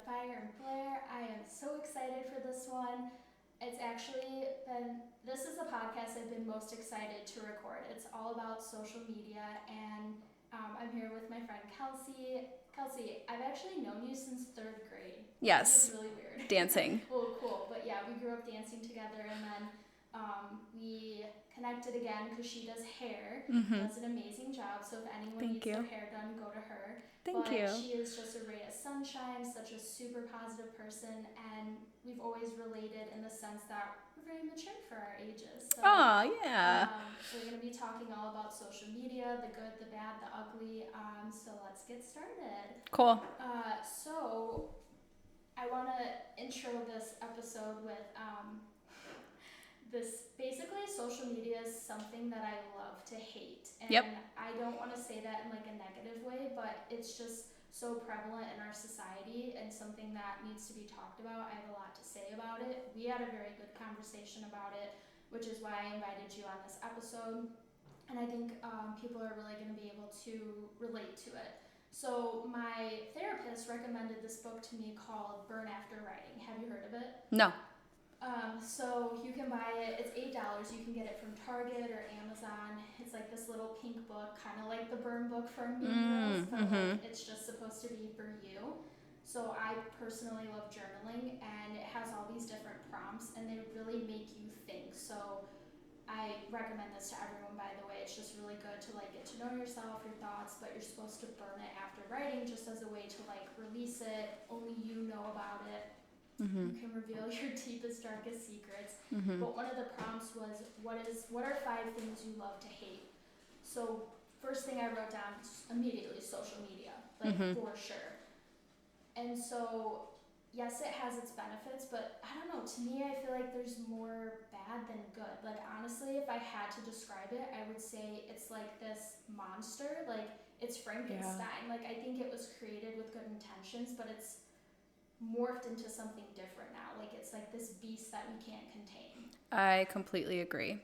Fire and Flair. I am so excited for this one. This is the podcast I've been most excited to record. It's all about social media, and I'm here with my friend Kelsey. Kelsey, I've actually known you since 3rd grade. Yes. It's really weird. Dancing. Well, cool. But yeah, we grew up dancing together, and then we connected again because she does hair. Does an amazing job. So if anyone needs their hair done, go to her. Thank you. She is just a ray of sunshine, such a super positive person, and we've always related in the sense that we're very mature for our ages. So, yeah. We're going to be talking all about social media, the good, the bad, the ugly. So let's get started. Cool. So I want to intro this episode with basically social media is something that I love to hate. And I don't want to say that in like a negative way, but it's just so prevalent in our society and something that needs to be talked about. I have a lot to say about it. We had a very good conversation about it, which is why I invited you on this episode. And I think people are really going to be able to relate to it. So my therapist recommended this book to me called Burn After Writing. Have you heard of it? No. So you can buy it. It's $8. You can get it from Target or Amazon. It's like this little pink book, kind of like the Burn book from Mean Girls, but like, it's just supposed to be for you. So I personally love journaling, and it has all these different prompts, and they really make you think. So I recommend this to everyone, by the way. It's just really good to like get to know yourself, your thoughts, but you're supposed to burn it after writing just as a way to like release it. Only you know about it. You can reveal your deepest, darkest secrets. But one of the prompts was, what are 5 things you love to hate? So first thing I wrote down immediately, social media, like for sure. And so yes, it has its benefits, but I don't know, to me I feel like there's more bad than good. Like honestly, if I had to describe it, I would say it's like this monster, like it's Frankenstein. Like I think it was created with good intentions, but it's morphed into something different now. Like it's like this beast that we can't contain. I completely agree.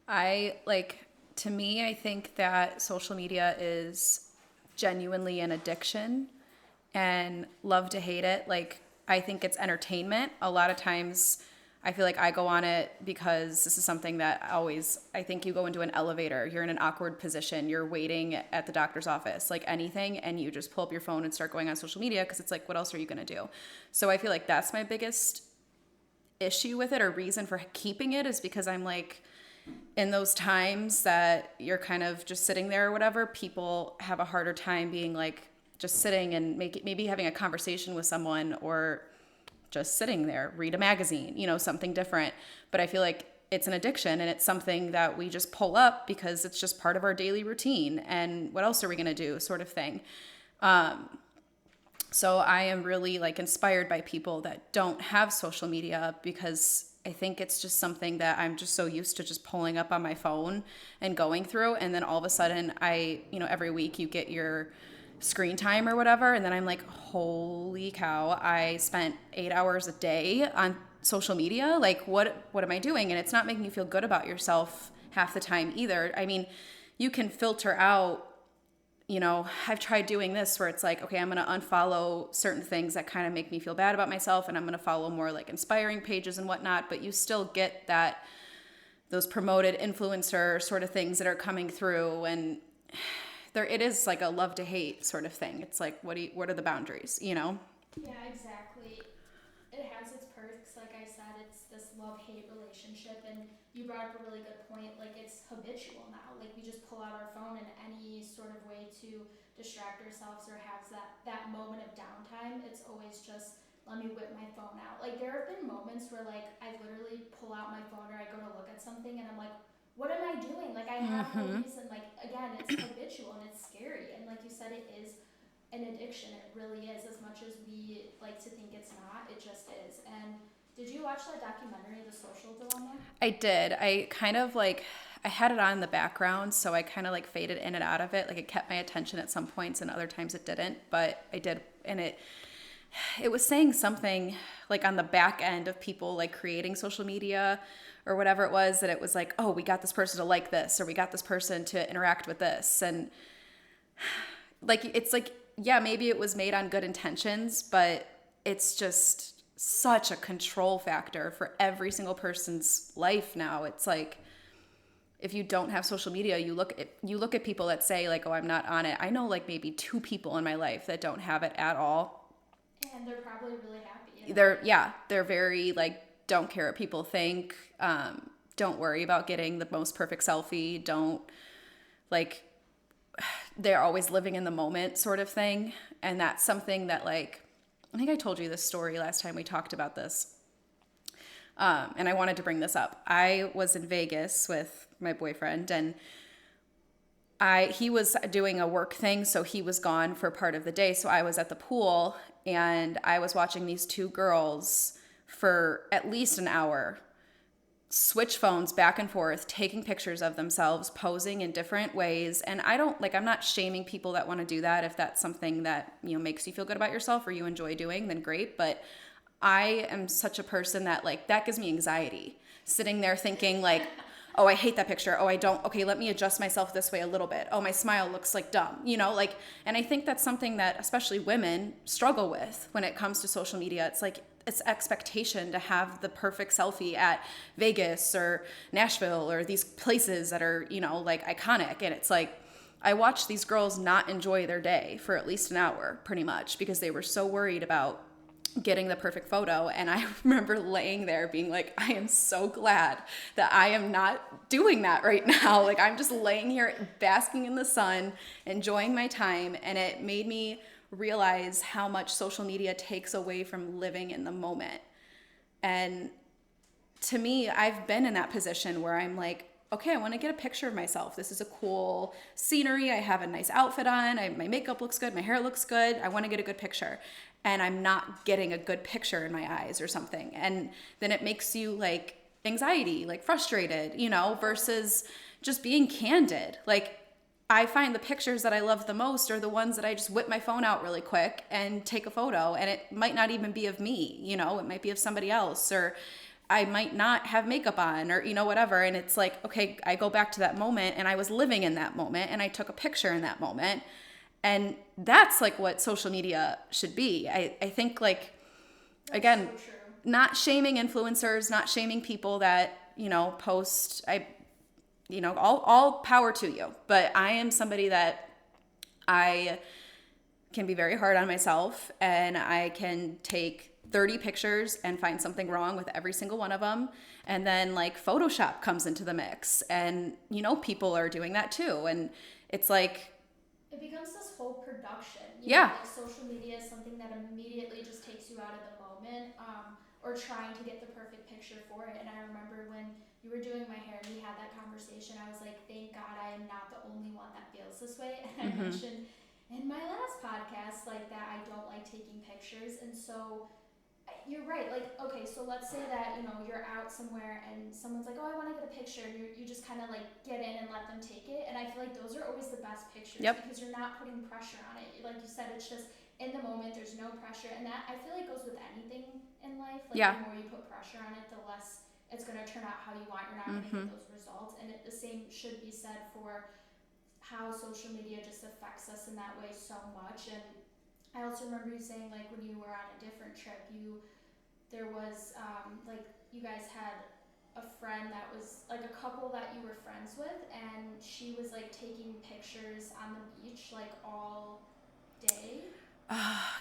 To me, I think that social media is genuinely an addiction, and love to hate it. Like I think it's entertainment. A lot of times I feel like I go on it because this is something that I think you go into an elevator, you're in an awkward position, you're waiting at the doctor's office, like anything, and you just pull up your phone and start going on social media because it's like, what else are you going to do? So I feel like that's my biggest issue with it, or reason for keeping it, is because I'm like, in those times that you're kind of just sitting there or whatever, people have a harder time being like just sitting and maybe having a conversation with someone, or just sitting there, read a magazine, something different. But I feel like it's an addiction, and it's something that we just pull up because it's just part of our daily routine. And what else are we going to do, sort of thing. So I am really like inspired by people that don't have social media, because I think it's just something that I'm just so used to just pulling up on my phone and going through. And then all of a sudden every week you get your screen time or whatever, and then I'm like, holy cow, I spent 8 hours a day on social media. Like what am I doing? And it's not making you feel good about yourself half the time either. I mean, you can filter out I've tried doing this where it's like, okay, I'm going to unfollow certain things that kind of make me feel bad about myself, and I'm going to follow more like inspiring pages and whatnot. But you still get those promoted influencer sort of things that are coming through, and it is like a love to hate sort of thing. It's like, what are the boundaries, Yeah, exactly. It has its perks. Like I said, it's this love hate relationship. And you brought up a really good point. Like, it's habitual now. Like, we just pull out our phone in any sort of way to distract ourselves or have that moment of downtime. It's always just, let me whip my phone out. Like, there have been moments where, like, I literally pull out my phone or I go to look at something and I'm like, what am I doing? Like, I have no reason. Like, again, it's habitual and it's scary. And like you said, it is an addiction. It really is. As much as we like to think it's not, it just is. And did you watch that documentary, The Social Dilemma? I did. I kind of like, I had it on in the background, so I kind of like faded in and out of it. Like, it kept my attention at some points and other times it didn't, but I did. And it was saying something like on the back end of people like creating social media or whatever it was, that it was like, oh, we got this person to like this, or we got this person to interact with this. And like, it's like, yeah, maybe it was made on good intentions, but it's just such a control factor for every single person's life now. It's like, if you don't have social media, you look at people that say like, oh, I'm not on it. I know like maybe two people in my life that don't have it at all. And they're probably really happy. They're very like, don't care what people think. Don't worry about getting the most perfect selfie. Don't like, they're always living in the moment sort of thing. And that's something that, like, I think I told you this story last time we talked about this. And I wanted to bring this up. I was in Vegas with my boyfriend, and he was doing a work thing, so he was gone for part of the day. So I was at the pool, and I was watching these two girls for at least an hour switch phones back and forth, taking pictures of themselves, posing in different ways. And I'm not shaming people that want to do that. If that's something that, makes you feel good about yourself or you enjoy doing, then great. But I am such a person that like, that gives me anxiety, sitting there thinking like, oh, I hate that picture. Oh, I don't. Okay, let me adjust myself this way a little bit. Oh, my smile looks like dumb, like, and I think that's something that especially women struggle with when it comes to social media. It's like, it's expectation to have the perfect selfie at Vegas or Nashville or these places that are, like iconic. And it's like, I watched these girls not enjoy their day for at least an hour, pretty much, because they were so worried about getting the perfect photo. And I remember laying there being like, I am so glad that I am not doing that right now. Like, I'm just laying here basking in the sun, enjoying my time. And it made me realize how much social media takes away from living in the moment. And to me, I've been in that position where I'm like, okay, I want to get a picture of myself. This is a cool scenery. I have a nice outfit on. My makeup looks good. My hair looks good. I want to get a good picture. And I'm not getting a good picture in my eyes or something. And then it makes you like anxiety, like frustrated, versus just being candid. Like, I find the pictures that I love the most are the ones that I just whip my phone out really quick and take a photo. And it might not even be of me, it might be of somebody else, or I might not have makeup on, or, whatever. And it's like, okay, I go back to that moment and I was living in that moment and I took a picture in that moment. And that's like what social media should be. I think like, That's again, so true. not shaming influencers, not shaming people that, post, all power to you. But I am somebody that I can be very hard on myself, and I can take 30 pictures and find something wrong with every single one of them. And then like Photoshop comes into the mix, and people are doing that too. And it's like, it becomes this whole production. Yeah. Like, social media is something that immediately just takes you out of the moment, or trying to get the perfect picture for it. And I remember when you were doing my hair and we had that conversation, I was like, thank God I am not the only one that feels this way. And I mentioned in my last podcast like that I don't like taking pictures. And so you're right. Like, okay, so let's say that, you're out somewhere and someone's like, oh, I want to get a picture. And you just kind of like get in and let them take it. And I feel like those are always the best pictures. Yep. Because you're not putting pressure on it. Like you said, it's just in the moment, there's no pressure. And that, I feel like, goes with anything in life. Like, Yeah. the more you put pressure on it, the less it's going to turn out how you want. You're not going to get those results. And the same should be said for how social media just affects us in that way so much. And I also remember you saying like when you were on a different trip, there was like you guys had a friend that was like a couple that you were friends with, and she was like taking pictures on the beach like all day.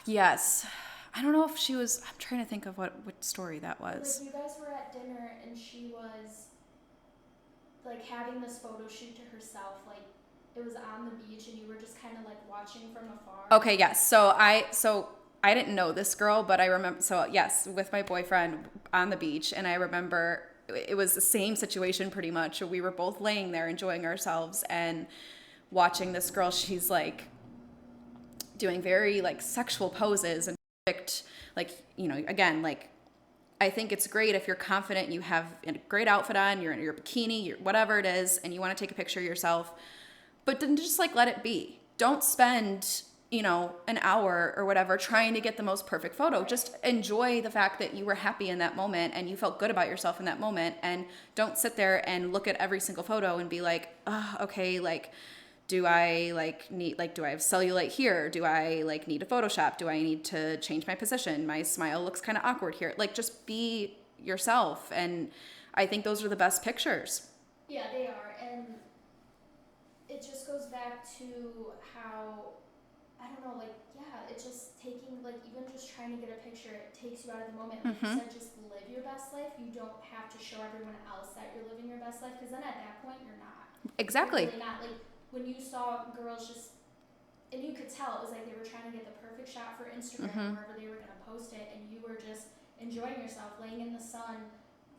Yes. I don't know if she was. I'm trying to think of what story that Like was. you guys were at dinner and she was like having this photo shoot to herself, like it was on the beach and you were just kind of like watching from afar. Okay, yes. So I didn't know this girl, but I remember. So yes, with my boyfriend on the beach, and I remember it was the same situation pretty much. We were both laying there enjoying ourselves and watching this girl. She's like doing very like sexual poses and perfect, like again, like I think it's great if you're confident, you have a great outfit on, you're in your bikini, whatever it is, and you want to take a picture of yourself. But then just like let it be. Don't spend, an hour or whatever trying to get the most perfect photo. Just enjoy the fact that you were happy in that moment and you felt good about yourself in that moment. And don't sit there and look at every single photo and be like, oh, okay, like, do I do I have cellulite here? Do I like need a Photoshop? Do I need to change my position? My smile looks kind of awkward here. Like just be yourself. And I think those are the best pictures. Yeah, they are. And it just goes back to how, I don't know, like, yeah, it's just taking, like, even just trying to get a picture, it takes you out of the moment. Like you said, just live your best life. You don't have to show everyone else that you're living your best life, because then at that point, you're not. Exactly. You're really not. Like, when you saw girls just, and you could tell it was like they were trying to get the perfect shot for Instagram, wherever they were going to post it, and you were just enjoying yourself, laying in the sun,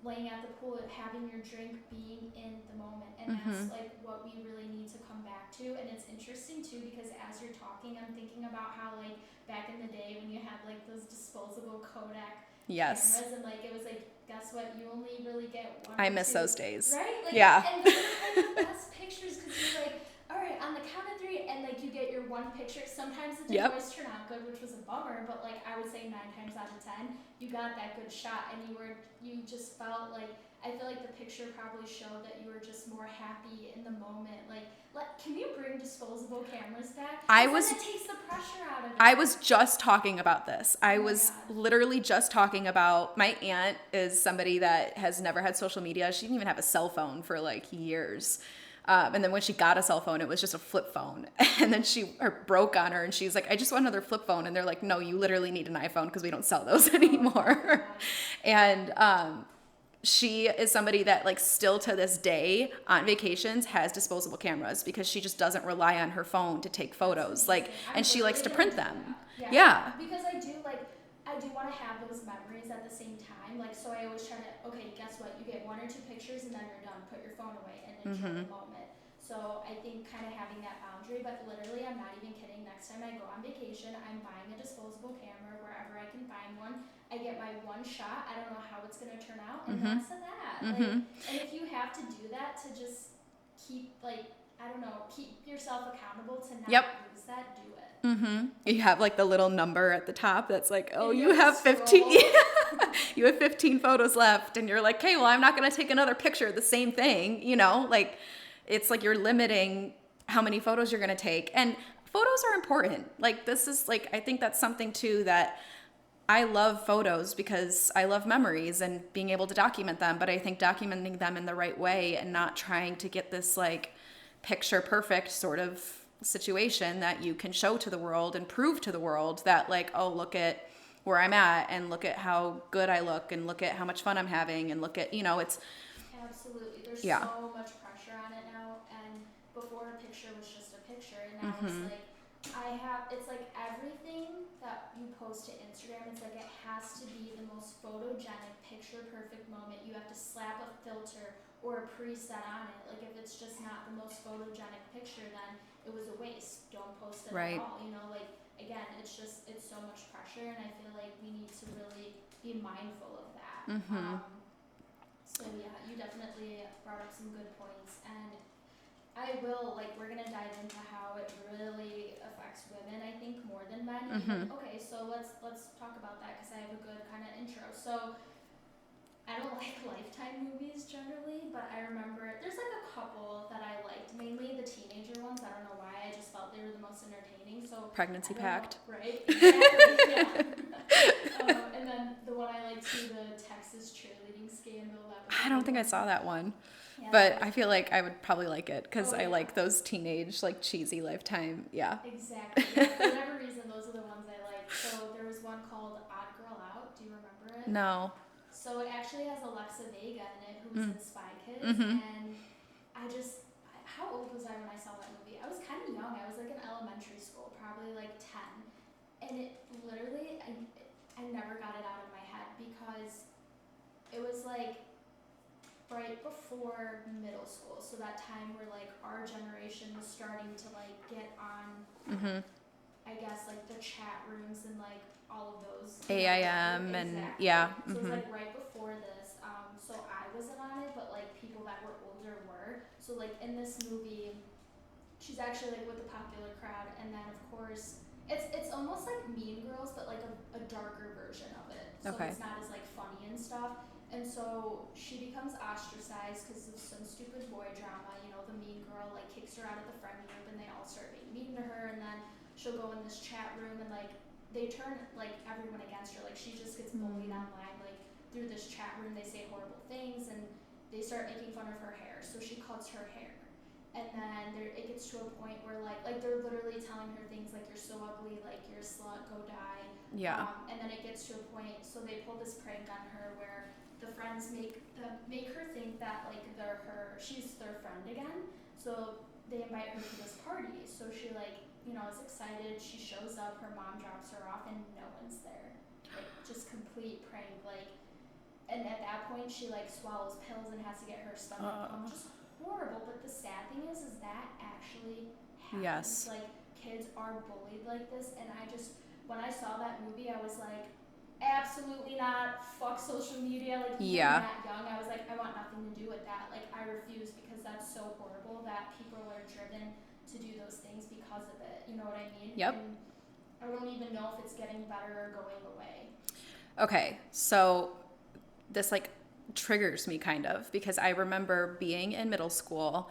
laying at the pool, having your drink, being in the moment. And that's like what we really need to come back to. And it's interesting too, because as you're talking, I'm thinking about how like back in the day when you had like those disposable Kodak cameras, and like it was like, guess what, you only really get one. I miss those days. Right? Like, yeah. And those are like the best pictures, because you're like, all right, on the count of three, and like you get your one picture. Sometimes it didn't always turn out good, which was a bummer, but like I would say 9 times out of 10, you got that good shot, and you just felt like, I feel like the picture probably showed that you were just more happy in the moment. Like, can you bring disposable cameras back? Then it takes the pressure out of it. I was just talking about this. I was literally just talking about, my aunt is somebody that has never had social media. She didn't even have a cell phone for like years. And then when she got a cell phone, it was just a flip phone. And then broke on her, and she's like, I just want another flip phone. And they're like, no, you literally need an iPhone because we don't sell those anymore. And she is somebody that like still to this day on vacations has disposable cameras because she just doesn't rely on her phone to take photos. Like, and she likes to print them. Yeah. Because I do want to have those memories at the same time. Like, so I always try to, okay, guess what? You get 1 or 2 pictures and then you're done. Put your phone away and enjoy the moment. So I think kind of having that boundary, but literally, I'm not even kidding. Next time I go on vacation, I'm buying a disposable camera wherever I can find one. I get my one shot. I don't know how it's going to turn out, and that's that. Like, and if you have to do that to just keep, like, I don't know, keep yourself accountable to not lose that, do it. You have like the little number at the top that's like, oh, you have 15. You have 15 photos left, and you're like, okay, well, I'm not going to take another picture of the same thing, like it's like you're limiting how many photos you're going to take. And photos are important. Like, this is like, I think that's something too that I love photos because I love memories and being able to document them. But I think documenting them in the right way and not trying to get this like picture perfect sort of situation that you can show to the world and prove to the world that like, oh, look at where I'm at and look at how good I look and look at how much fun I'm having and look at, it's. Absolutely. There's so much pressure on it now. And before, a picture was just a picture, and now it's like, it's like everything that you post to Instagram, it's like it has to be the most photogenic, picture perfect moment. You have to slap a filter or a preset on it. Like, if it's just not the most photogenic picture, then it was a waste. Don't post it at all. Like, again, it's so much pressure, and I feel like we need to really be mindful of that. So yeah, you definitely brought up some good points, and we're gonna dive into how it really affects women, I think, more than men. Okay, so let's talk about that, because I have a good kind of intro. So I don't like Lifetime movies generally, but I remember there's like a couple that I liked, mainly the teenager ones. I don't know why. I just felt they were the most entertaining. So Pregnancy I don't know, Pact. right? Exactly. Yeah. And then the one I liked too, the Texas cheerleading scandal. That was a I don't good think I one. saw that one. Yeah, that But was I feel good. like I would probably like it because Oh I yeah. like those teenage, like cheesy Lifetime. Yeah. Exactly. Yeah. For whatever reason, those are the ones I like. So there was one called Odd Girl Out. Do you remember it? No. So it actually has Alexa Vega in it, who was Mm. in Spy Kids, Mm-hmm. and how old was I when I saw that movie? I was kind of young. I was like in elementary school, probably like 10, and it literally, I never got it out of my head because it was like right before middle school, so that time where like our generation was starting to like get on, Mm-hmm. I guess, like the chat rooms and like all of those, AIM and exactly. yeah. So it was Mm-hmm. like right before this. So I wasn't on it, but like people that were older were. So like in this movie, she's actually like with the popular crowd, and then of course it's almost like Mean Girls, but like a darker version of it. So Okay. it's not as like funny and stuff. And so she becomes ostracized because of some stupid boy drama. You know, the mean girl like kicks her out of the friend group, and they all start being mean to her. And then she'll go in this chat room, and like they turn like everyone against her. Like she just gets bullied online. Like through this chat room, they say horrible things, and they start making fun of her hair. So she cuts her hair, and then it gets to a point where like they're literally telling her things like, you're so ugly, like you're a slut, go die. Yeah. And then it gets to a point, so they pull this prank on her where the friends make her think that like she's their friend again. So they invite her to this party, so she like, is excited. She shows up, her mom drops her off, and no one's there. Like just complete prank. Like, and at that point she like swallows pills and has to get her stomach pumped. Just horrible. But the sad thing is that actually happens. Yes. Like kids are bullied like this, and when I saw that movie, I was like, absolutely not. Fuck social media. Like even Yeah. that young, I was like, I want nothing to do with that. Like I refuse, because that's so horrible that people are driven to do those things because of it. You know what I mean? Yep. And I don't even know if it's getting better or going away. Okay. So this like triggers me kind of because I remember being in middle school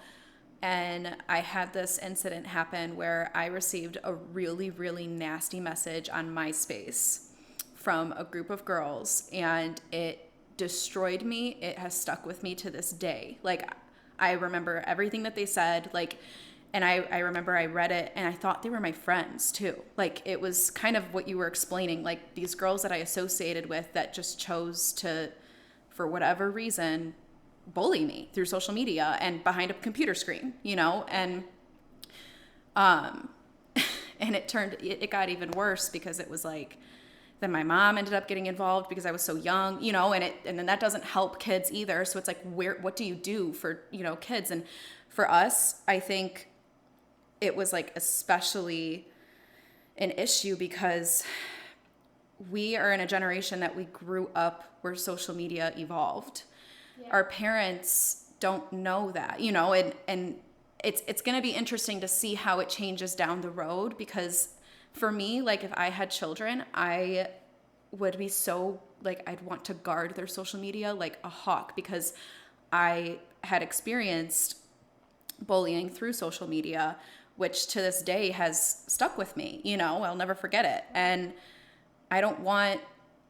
and I had this incident happen where I received a really, really nasty message on MySpace from a group of girls, and it destroyed me. It has stuck with me to this day. Like, I remember everything that they said, like, and I remember I read it and I thought they were my friends too. Like, it was kind of what you were explaining, like these girls that I associated with that just chose to, for whatever reason, bully me through social media and behind a computer screen, and and it got even worse because it was like then my mom ended up getting involved because I was so young, and then that doesn't help kids either. So it's like, what do you do for, kids? And for us, I think it was like especially an issue because we are in a generation that we grew up where social media evolved. Yeah. Our parents don't know that, and it's going to be interesting to see how it changes down the road, because for me, like if I had children, I would be so like, I'd want to guard their social media like a hawk, because I had experienced bullying through social media, which to this day has stuck with me, I'll never forget it. And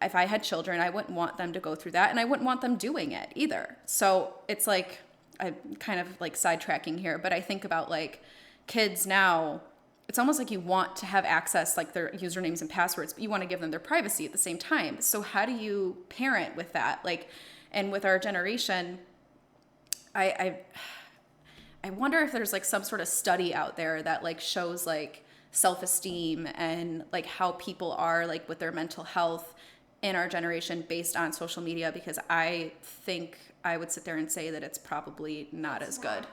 if I had children, I wouldn't want them to go through that, and I wouldn't want them doing it either. So it's like, I'm kind of like sidetracking here, but I think about like kids now, it's almost like you want to have access, like their usernames and passwords, but you want to give them their privacy at the same time. So how do you parent with that? Like, and with our generation, I wonder if there's like some sort of study out there that like shows like self-esteem and like how people are like with their mental health in our generation based on social media, because I think I would sit there and say that it's probably not as good.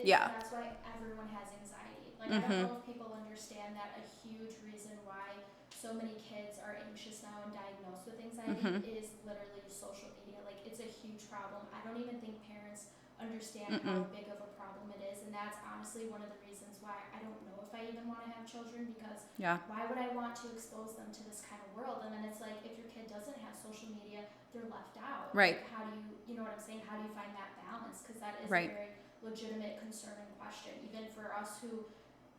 Yeah. That's why everyone has anxiety. Like, I don't know if people understand that a huge reason why so many kids are anxious now and diagnosed with anxiety is literally social media. Like, it's a huge problem. I don't even think parents understand how big of a problem it is. And that's honestly one of the reasons why I don't know if I even want to have children, because Yeah. why would I want to expose them to this kind of world? And then it's like, if your kid doesn't have social media, they're left out. Right. Like, how do you know what I'm saying? How do you find that balance? Because that is a Right. very legitimate concern and question, even for us who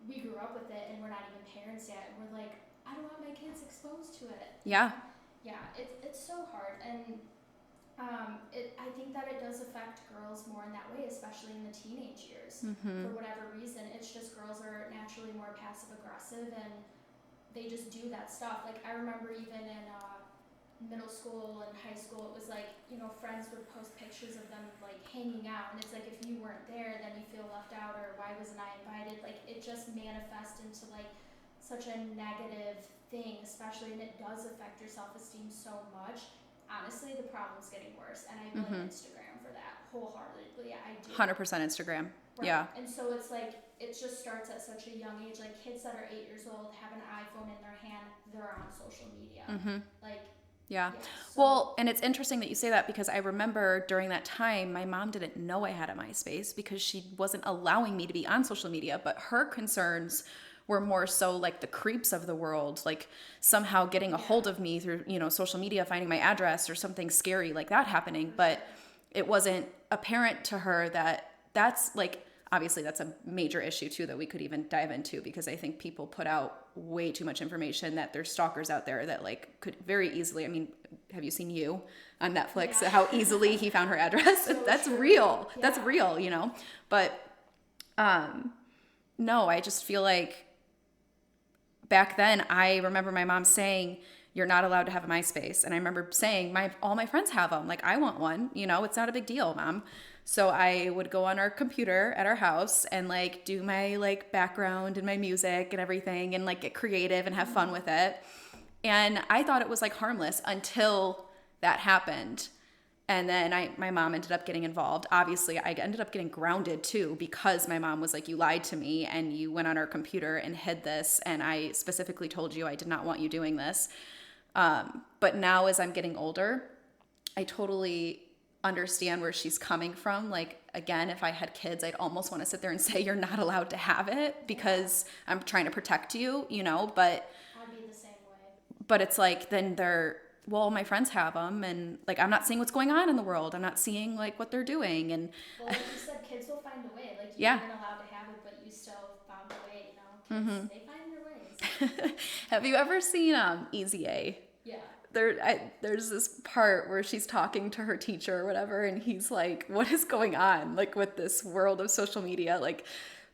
we grew up with it and we're not even parents yet, and we're like, I don't want my kids exposed to it. Yeah. Yeah, it's so hard. And I think that it does affect girls more in that way, especially in the teenage years. For whatever reason, it's just girls are naturally more passive aggressive, and they just do that stuff. Like, I remember even in middle school and high school, it was like, friends would post pictures of them like hanging out, and it's like, if you weren't there, then you feel left out, or why wasn't I invited? Like, it just manifests into like such a negative thing, especially, and it does affect your self-esteem so much. Honestly, the problem's getting worse, and I blame Instagram for that wholeheartedly. I do. 100% Instagram. Right. Yeah. And so it's like, it just starts at such a young age. Like, kids that are 8 years old have an iPhone in their hand, they're on social media. Like, yeah. so, Well, and it's interesting that you say that, because I remember during that time, my mom didn't know I had a MySpace because she wasn't allowing me to be on social media, but her concerns were more so like the creeps of the world, like somehow getting a hold of me through, social media, finding my address or something scary like that happening. But it wasn't apparent to her that that's like, obviously that's a major issue too that we could even dive into, because I think people put out way too much information, that there's stalkers out there that like could very easily, I mean, have you seen You on Netflix? Yeah. How easily he found her address? So That's true. real. Yeah. That's real. But no, I just feel like back then, I remember my mom saying, "You're not allowed to have a MySpace." And I remember saying, all my friends have them. Like, I want one. It's not a big deal, Mom. So I would go on our computer at our house and like do my like background and my music and everything, and like get creative and have fun with it. And I thought it was like harmless until that happened. And then my mom ended up getting involved. Obviously, I ended up getting grounded too, because my mom was like, "You lied to me and you went on our computer and hid this. And I specifically told you I did not want you doing this." But now as I'm getting older, I totally understand where she's coming from. Like, again, if I had kids, I'd almost want to sit there and say, "You're not allowed to have it," because I'm trying to protect you, but I'd be the same way. but it's like, then well, my friends have them, and like, I'm not seeing what's going on in the world. I'm not seeing like what they're doing. And Well, like you said, kids will find a way. Like, you Yeah. weren't allowed to have it, but you still found a way. Kids, they find their ways. have you ever seen Easy A? Yeah. There's this part where she's talking to her teacher or whatever, and he's like, "What is going on like with this world of social media?" Like,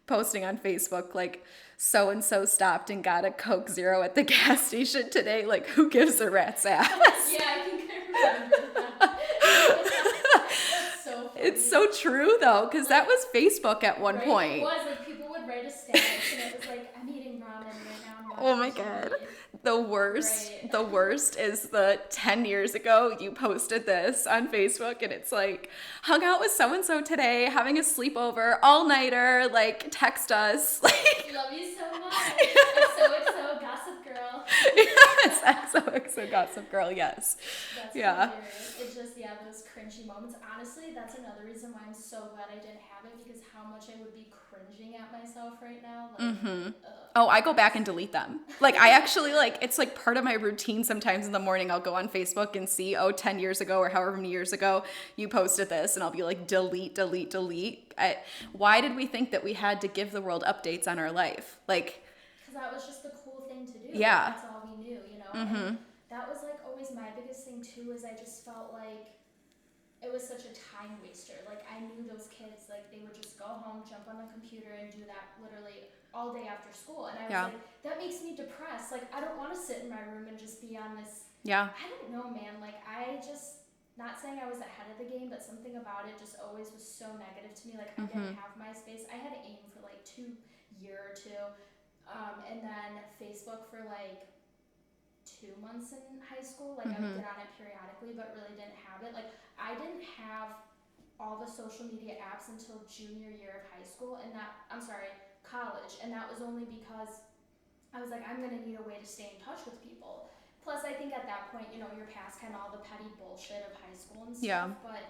posting on Facebook, like, "So and so stopped and got a Coke Zero at the gas station today." Like, who gives a rat's ass? Yeah, I think I remember that. That's so funny. It's so true though, because that was Facebook at one Right? point. It was like, people would write a status, and it was like, "I'm eating ramen right now." I'm Oh my watching God. TV." The worst, Right. the worst is the 10 years ago you posted this on Facebook, and it's like, "Hung out with so-and-so today, having a sleepover, all-nighter, like, text us." Like, Love you so much. XOXO Gossip Girl. yes, XOXO Gossip Girl, yes. That's Yeah. hilarious. It's just, those cringy moments. Honestly, that's another reason why I'm so glad I didn't have it, because how much I would be cringing at myself right now. Like, Oh, I go back and delete them. Like, I actually, like, it's like part of my routine. Sometimes in the morning, I'll go on Facebook and see, 10 years ago or however many years ago you posted this, and I'll be like, delete, delete, delete. Why did we think that we had to give the world updates on our life? Like, because that was just the cool thing to do. Yeah. That's all we knew. And that was like always my biggest thing too, is I just felt like it was such a time waster. Like, I knew those kids, like, they would just go home, jump on the computer, and do that literally all day after school. And I was Yeah. like, that makes me depressed. Like, I don't want to sit in my room and just be on this. yeah. I don't know, man. Like, I just, not saying I was ahead of the game, but something about it just always was so negative to me. Like, I didn't have MySpace. I had AIM for like 2 year or two, and then Facebook for like 2 months in high school. Like, I would get on it periodically, but really didn't have it. Like, I didn't have all the social media apps until junior year of high school, and college. And that was only because I was like, I'm gonna need a way to stay in touch with people. Plus, I think at that point, you're past kind of all the petty bullshit of high school and stuff. Yeah. But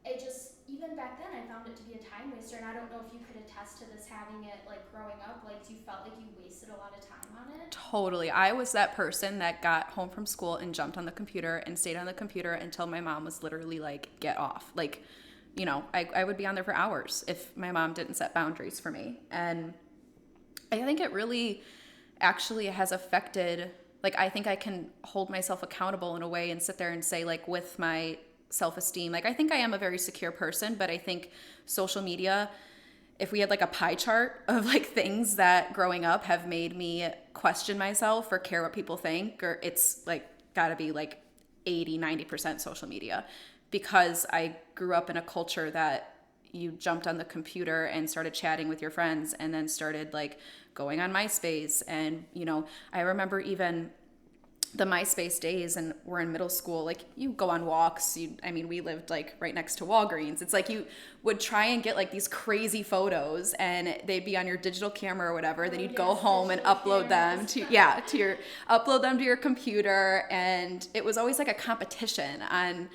it just, even back then, I found it to be a time waster. And I don't know if you could attest to this, having it like growing up, like you felt like you wasted a lot of time on it. Totally. I was that person that got home from school and jumped on the computer and stayed on the computer until my mom was literally like, get off. Like, you know, I would be on there for hours if my mom didn't set boundaries for me. And I think it really actually has affected, like, I think I can hold myself accountable in a way and sit there and say, like, with my self-esteem, like, I think I am a very secure person, but I think social media, if we had like a pie chart of like things that growing up have made me question myself or care what people think, or it's like got to be like 80-90% social media, because I grew up in a culture that you jumped on the computer and started chatting with your friends and then started like going on MySpace. And, you know, I remember even the MySpace days, and we're in middle school, like you go on walks. We lived like right next to Walgreens. It's like you would try and get like these crazy photos and they'd be on your digital camera or whatever. Then you'd go home and upload them upload them to your computer. And it was always like a competition on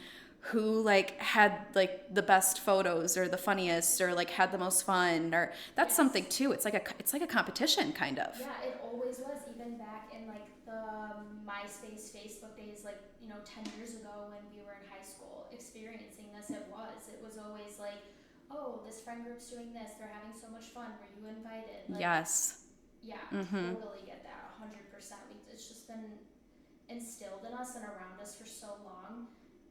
who like had like the best photos or the funniest or like had the most fun, or that's something too. It's like a competition kind of. Yeah, it always was, even back in like the MySpace, Facebook days, like, 10 years ago when we were in high school experiencing this. It was always like, oh, this friend group's doing this, they're having so much fun, were you invited? Like, Yes. yeah, totally get that, 100%. It's just been instilled in us and around us for so long.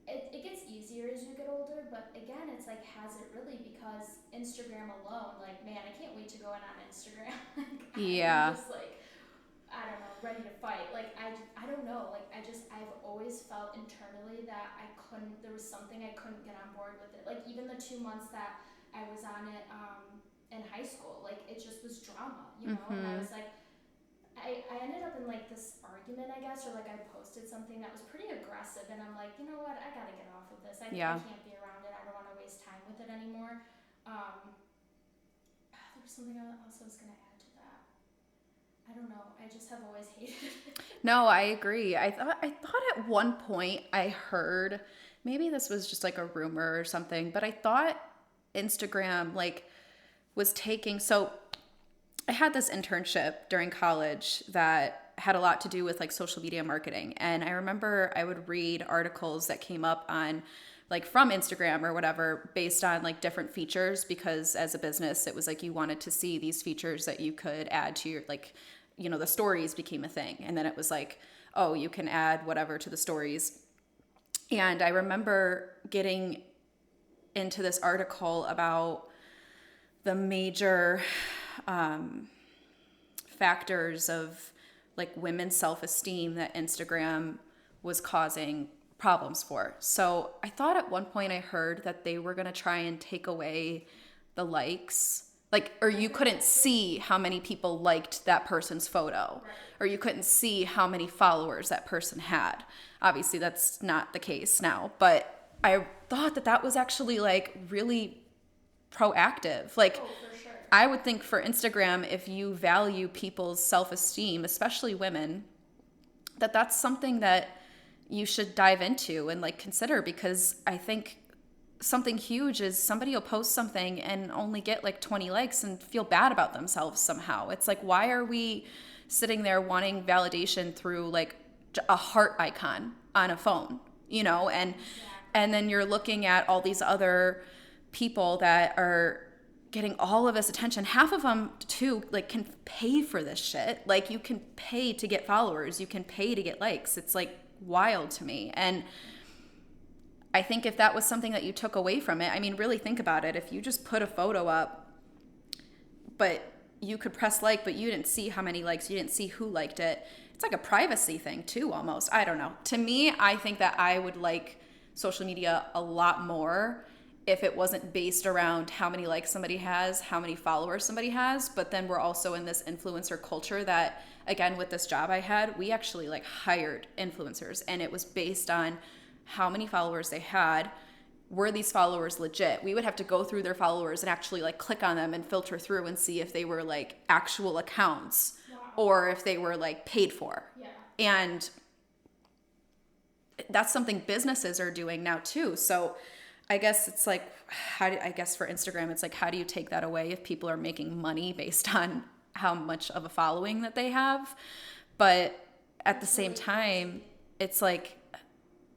It gets easier as you get older, but again, it's like, has it really? Because Instagram alone, like, man, I can't wait to go in on Instagram. Like, Yeah. I'm just like, I don't know, ready to fight. Like, I don't know. Like, I've always felt internally that there was something I couldn't get on board with it. Like, even the 2 months that I was on it in high school, like, it just was drama, And I was like, I ended up in like this argument, I guess, or like I posted something that was pretty aggressive, and I'm like, you know what, I gotta get off of this. I can't be around it. I don't want to waste time with it anymore. There was something else I was gonna add to that. I don't know. I just have always hated it. No, I agree. I thought at one point I heard, maybe this was just like a rumor or something, but I thought Instagram like was taking, so I had this internship during college that had a lot to do with like social media marketing. And I remember I would read articles that came up on like from Instagram or whatever based on like different features, because as a business, it was like you wanted to see these features that you could add to your, like, the stories became a thing. And then it was like, oh, you can add whatever to the stories. And I remember getting into this article about the major factors of like women's self-esteem that Instagram was causing problems for. So I thought at one point I heard that they were going to try and take away the likes, like, or you couldn't see how many people liked that person's photo, or you couldn't see how many followers that person had. Obviously that's not the case now, but I thought that was actually like really proactive. Like, Oh, for sure. I would think for Instagram, if you value people's self-esteem, especially women, that's something that you should dive into and like consider, because I think something huge is somebody will post something and only get like 20 likes and feel bad about themselves somehow. It's like, why are we sitting there wanting validation through like a heart icon on a phone, and then you're looking at all these other people that are getting all of this attention. Half of them too, like, can pay for this shit. Like, you can pay to get followers, you can pay to get likes. It's like wild to me. And I think if that was something that you took away from it, I mean, really think about it. If you just put a photo up, but you could press like, but you didn't see how many likes, you didn't see who liked it. It's like a privacy thing too, almost. I don't know. To me, I think that I would like social media a lot more if it wasn't based around how many likes somebody has, how many followers somebody has. But then we're also in this influencer culture that, again, with this job I had, we actually like hired influencers, and it was based on how many followers they had. Were these followers legit? We would have to go through their followers and actually like click on them and filter through and see if they were like actual accounts. Wow. Or if they were like paid for. Yeah. And that's something businesses are doing now too. So I guess it's like, I guess for Instagram, it's like, how do you take that away if people are making money based on how much of a following that they have? But at the That's same really time, crazy. it's like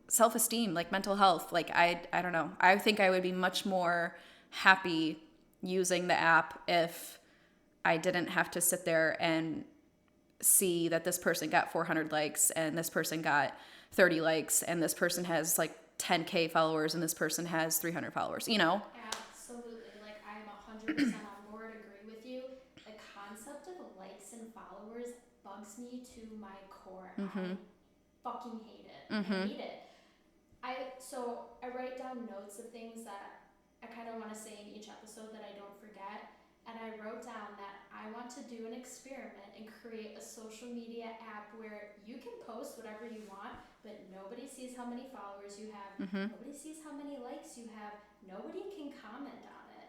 self-esteem, like mental health. Like I don't know. I think I would be much more happy using the app if I didn't have to sit there and see that this person got 400 likes and this person got 30 likes and this person has like 10K followers and this person has 300 followers, you know? Absolutely. Like, I'm 100% on board, agree with you. The concept of likes and followers bugs me to my core. I fucking hate it. I hate it. I write down notes of things that I kind of want to say in each episode that I don't forget. And I wrote down that I want to do an experiment and create a social media app where you can post whatever you want, but nobody sees how many followers you have, nobody sees how many likes you have, nobody can comment on it.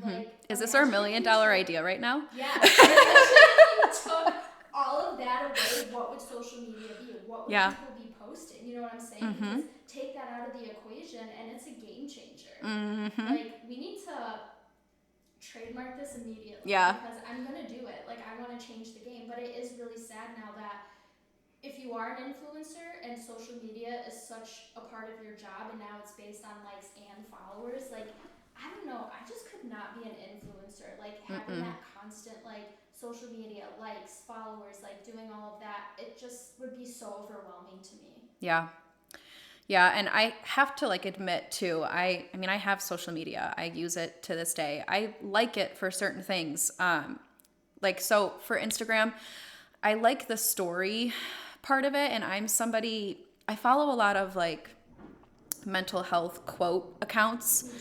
Like, Is this our imagine if million you dollar took, idea right now? yeah, imagine if you took all of that away, what would social media be? What would Yeah. people be posting? You know what I'm saying? Because take that out of the equation and it's a game changer. Like, we need to trademark this immediately, Yeah. because I'm gonna do it. Like, I want to change the game, but it is really sad now that if you are an influencer and social media is such a part of your job and now it's based on likes and followers, like, I don't know, I just could not be an influencer. Like, having that constant, like, social media, likes, followers, like, doing all of that, it just would be so overwhelming to me. Yeah. Yeah, and I have to like admit too, I mean I have social media. I use it to this day. I like it for certain things. Like so for Instagram, I like the story part of it and I follow a lot of like mental health quote accounts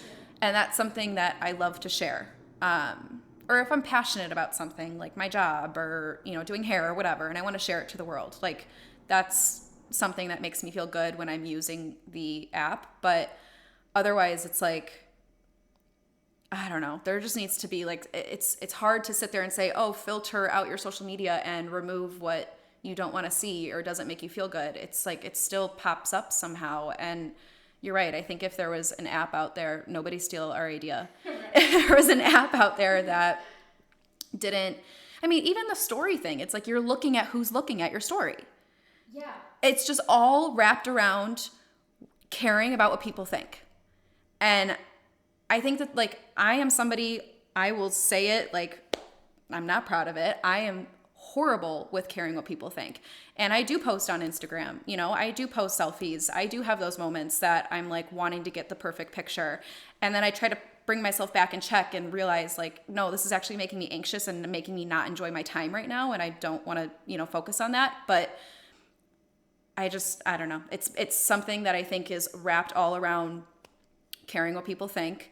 and that's something that I love to share. Or if I'm passionate about something like my job or doing hair or whatever and I want to share it to the world, like that's something that makes me feel good when I'm using the app. But otherwise it's like I don't know, there just needs to be like it's hard to sit there and say, oh, filter out your social media and remove what you don't want to see or doesn't make you feel good. It's like it still pops up somehow. And you're right, I think if there was an app out there, nobody steal our idea. If there was an app out there that didn't, I mean, even the story thing, it's like you're looking at who's looking at your story. Yeah. It's just all wrapped around caring about what people think. And I think that like I am somebody, I will say it, like I'm not proud of it. I am horrible with caring what people think. And I do post on Instagram, I do post selfies. I do have those moments that I'm like wanting to get the perfect picture. And then I try to bring myself back in check and realize like, no, this is actually making me anxious and making me not enjoy my time right now. And I don't want to, focus on that. But I don't know. It's something that I think is wrapped all around caring what people think.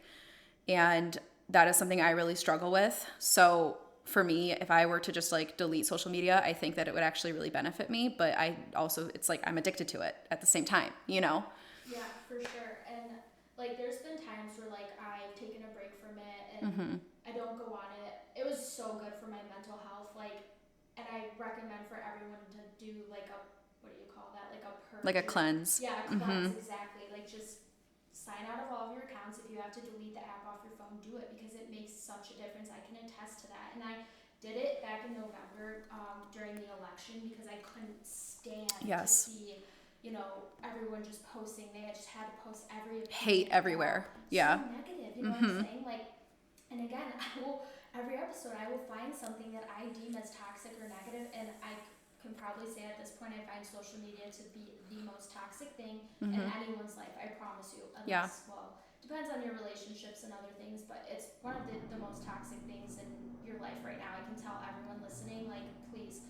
And that is something I really struggle with. So for me, if I were to just like delete social media, I think that it would actually really benefit me. But I also, it's like I'm addicted to it at the same time. Yeah, for sure. And like, there's been times where like I've taken a break from it and I don't go on it. It was so good for my mental health. Like, and I recommend for everyone to do like a, what do you call that? Like a purge. Like a cleanse. Yeah, a cleanse, exactly. Like, just sign out of all of your accounts. If you have to delete the app off your phone, do it, because it makes such a difference. I can attest to that. And I did it back in November during the election because I couldn't stand to see, everyone just posting. They just had to post every hate everywhere. Yeah. So negative, you know what I'm saying? Like, and again, every episode I will find something that I deem as toxic or negative, and I can probably say at this point I find social media to be the most toxic thing in anyone's life. I promise you. Unless, well, depends on your relationships and other things, but it's one of the most toxic things in your life right now. I can tell everyone listening, like, please,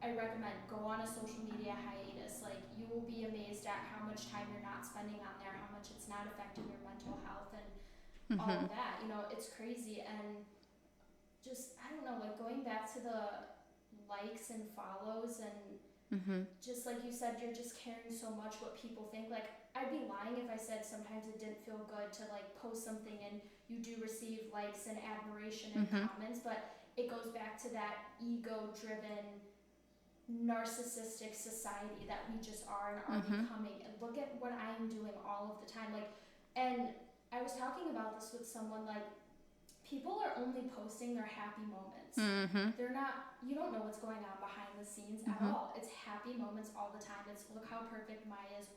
I recommend go on a social media hiatus. Like, you will be amazed at how much time you're not spending on there, how much it's not affecting your mental health and all of that. It's crazy. And just, I don't know, like, going back to the likes and follows and just like you said, you're just caring so much what people think. Like, I'd be lying if I said sometimes it didn't feel good to like post something and you do receive likes and admiration and comments, but it goes back to that ego driven narcissistic society that we just are and are becoming. And look at what I am doing all of the time. Like, and I was talking about this with someone, like, people are only posting their happy moments. Mm-hmm. They're not, you don't know what's going on behind the scenes at Mm-hmm. all. It's happy moments all the time. It's look how perfect my is.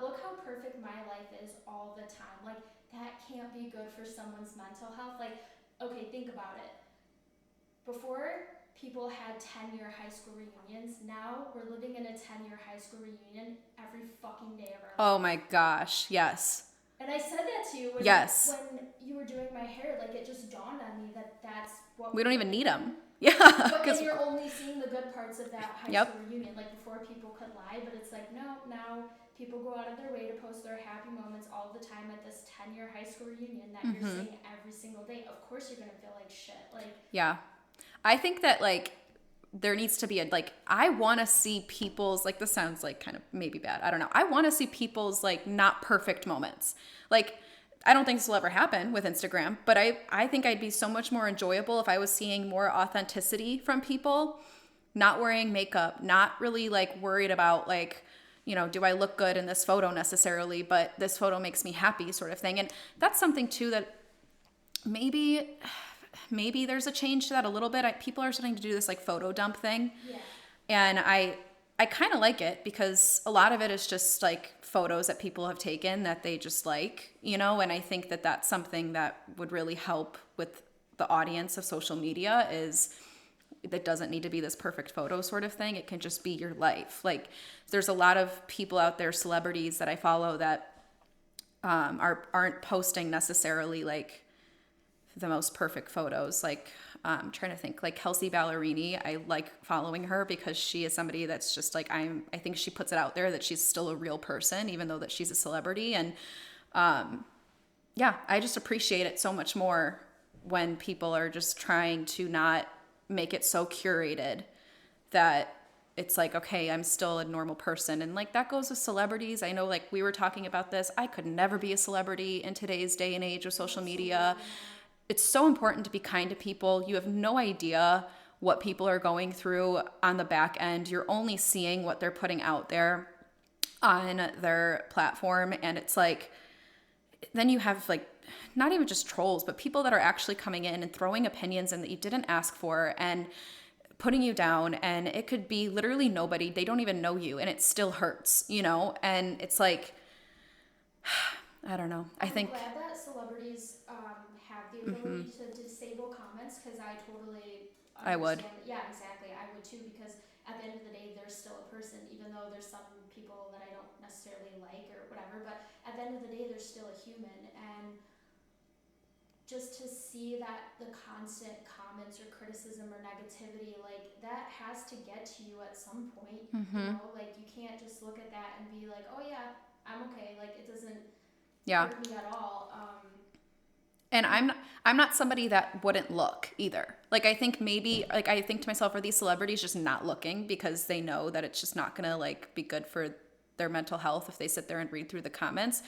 Look how perfect my life is all the time. Like, that can't be good for someone's mental health. Like, okay, think about it. Before, people had 10-year high school reunions. Now we're living in a 10-year high school reunion every fucking day of our life. Oh my gosh, yes. And I said that to you Yes. when you were doing my hair. Like, it just dawned on me that that's what We don't even need them. Yeah. But Because and you're only seeing the good parts of that high Yep. school reunion. Like, before, people could lie, but it's like, no, now people go out of their way to post their happy moments all the time at this 10-year high school reunion that you're seeing every single day. Of course you're going to feel like shit. Like, Yeah. I think that like there needs to be a like I want to see people's like this sounds like kind of maybe bad. I don't know. I want to see people's like not perfect moments. Like I don't think this will ever happen with Instagram, but I think I'd be so much more enjoyable if I was seeing more authenticity from people, not wearing makeup, not really like worried about like, you know, do I look good in this photo necessarily, but this photo makes me happy sort of thing. And that's something too that maybe there's a change to that a little bit. People are starting to do this like photo dump thing. yeah. And I kind of like it because a lot of it is just like photos that people have taken that they just like, you know, and I think that that's something that would really help with the audience of social media is that doesn't need to be this perfect photo sort of thing. It can just be your life. Like there's a lot of people out there, celebrities that I follow that aren't posting necessarily like the most perfect photos. Like I'm trying to think like Kelsey Ballerini. I like following her because she is somebody that's just like I think she puts it out there that she's still a real person, even though that she's a celebrity. And yeah, I just appreciate it so much more when people are just trying to not make it so curated that it's like, okay, I'm still a normal person. And like that goes with celebrities. I know like we were talking about this. I could never be a celebrity in today's day and age of social media. It's so important to be kind to people. You have no idea what people are going through on the back end. You're only seeing what they're putting out there on their platform. And it's like, then you have like, not even just trolls, but people that are actually coming in and throwing opinions in that you didn't ask for and putting you down. And it could be literally nobody. They don't even know you. And it still hurts, you know? And it's like, I don't know. I'm glad that celebrities have the ability to disable comments, because I totally understand. I would. Yeah, exactly. I would too, because at the end of the day, they're still a person, even though there's some people that I don't necessarily like or whatever. But at the end of the day, they're still a human. And just to see that the constant comments or criticism or negativity, like that has to get to you at some point. You know, like you can't just look at that and be like, oh yeah, I'm okay. Like it doesn't hurt me at all. And I'm not somebody that wouldn't look either. Like I think maybe like I think to myself, are these celebrities just not looking because they know that it's just not gonna like be good for their mental health if they sit there and read through the comments.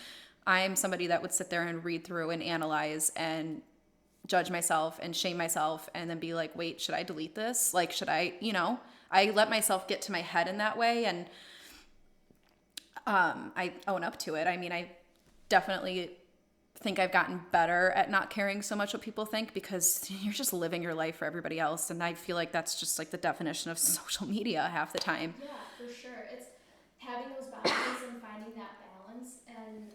I'm somebody that would sit there and read through and analyze and judge myself and shame myself and then be like, wait, should I delete this? Like, should I, you know, I let myself get to my head in that way. And I own up to it. I mean, I definitely think I've gotten better at not caring so much what people think because you're just living your life for everybody else. And I feel like that's just like the definition of social media half the time. Yeah, for sure. It's having those boundaries and finding that balance. And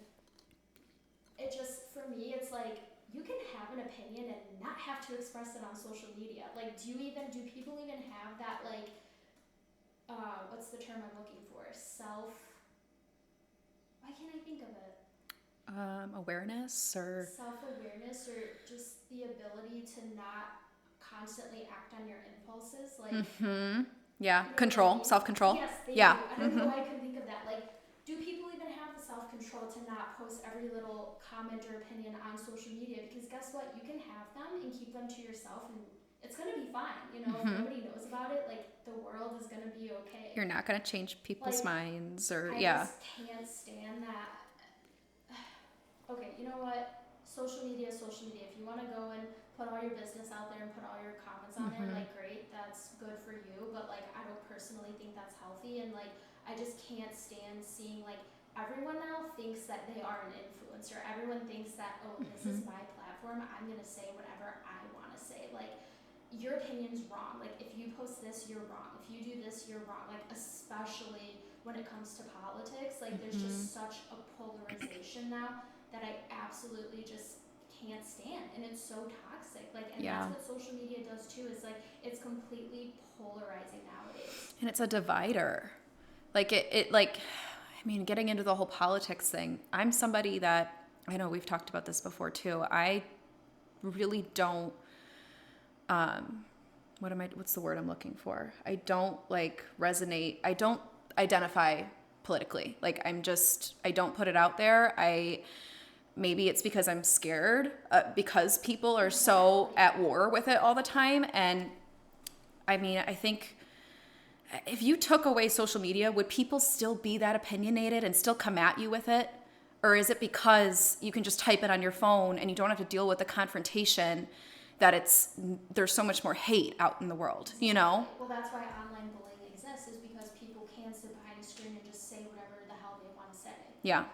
it just, for me, it's like you can have an opinion and not have to express it on social media. Like, do people even have that, like, what's the term I'm looking for? Why can't I think of it? Awareness or self-awareness, or just the ability to not constantly act on your impulses, like yeah, you know control, what I mean? Self-control. Yes, Yeah. do. I don't know why I couldn't think of that. Like, do people even have the self-control to not post every little comment or opinion on social media? Because guess what, you can have them and keep them to yourself, and it's gonna be fine. You know, if nobody knows about it, like the world is gonna be okay. You're not gonna change people's minds or I just can't stand that. Okay, you know what? Social media is social media. If you want to go and put all your business out there and put all your comments on there, like, great, that's good for you. But, like, I don't personally think that's healthy. And, like, I just can't stand seeing, like, everyone now thinks that they are an influencer. Everyone thinks that, oh, this is my platform. I'm going to say whatever I want to say. Like, your opinion's wrong. Like, if you post this, you're wrong. If you do this, you're wrong. Like, especially when it comes to politics, like, there's just such a polarization now that I absolutely just can't stand, and it's so toxic. Like, and Yeah. that's what social media does too, is like, it's completely polarizing nowadays. And it's a divider. Like it like, I mean, getting into the whole politics thing, I'm somebody that, I know we've talked about this before too. I really don't, what's the word I'm looking for? I don't like resonate. I don't identify politically. Like I don't put it out there. Maybe it's because I'm scared, because people are so at war with it all the time. And I mean, I think if you took away social media, would people still be that opinionated and still come at you with it? Or is it because you can just type it on your phone and you don't have to deal with the confrontation that there's so much more hate out in the world, you know? Well, that's why online bullying exists, is because people can sit behind a screen and just say whatever the hell they want to say. Yeah.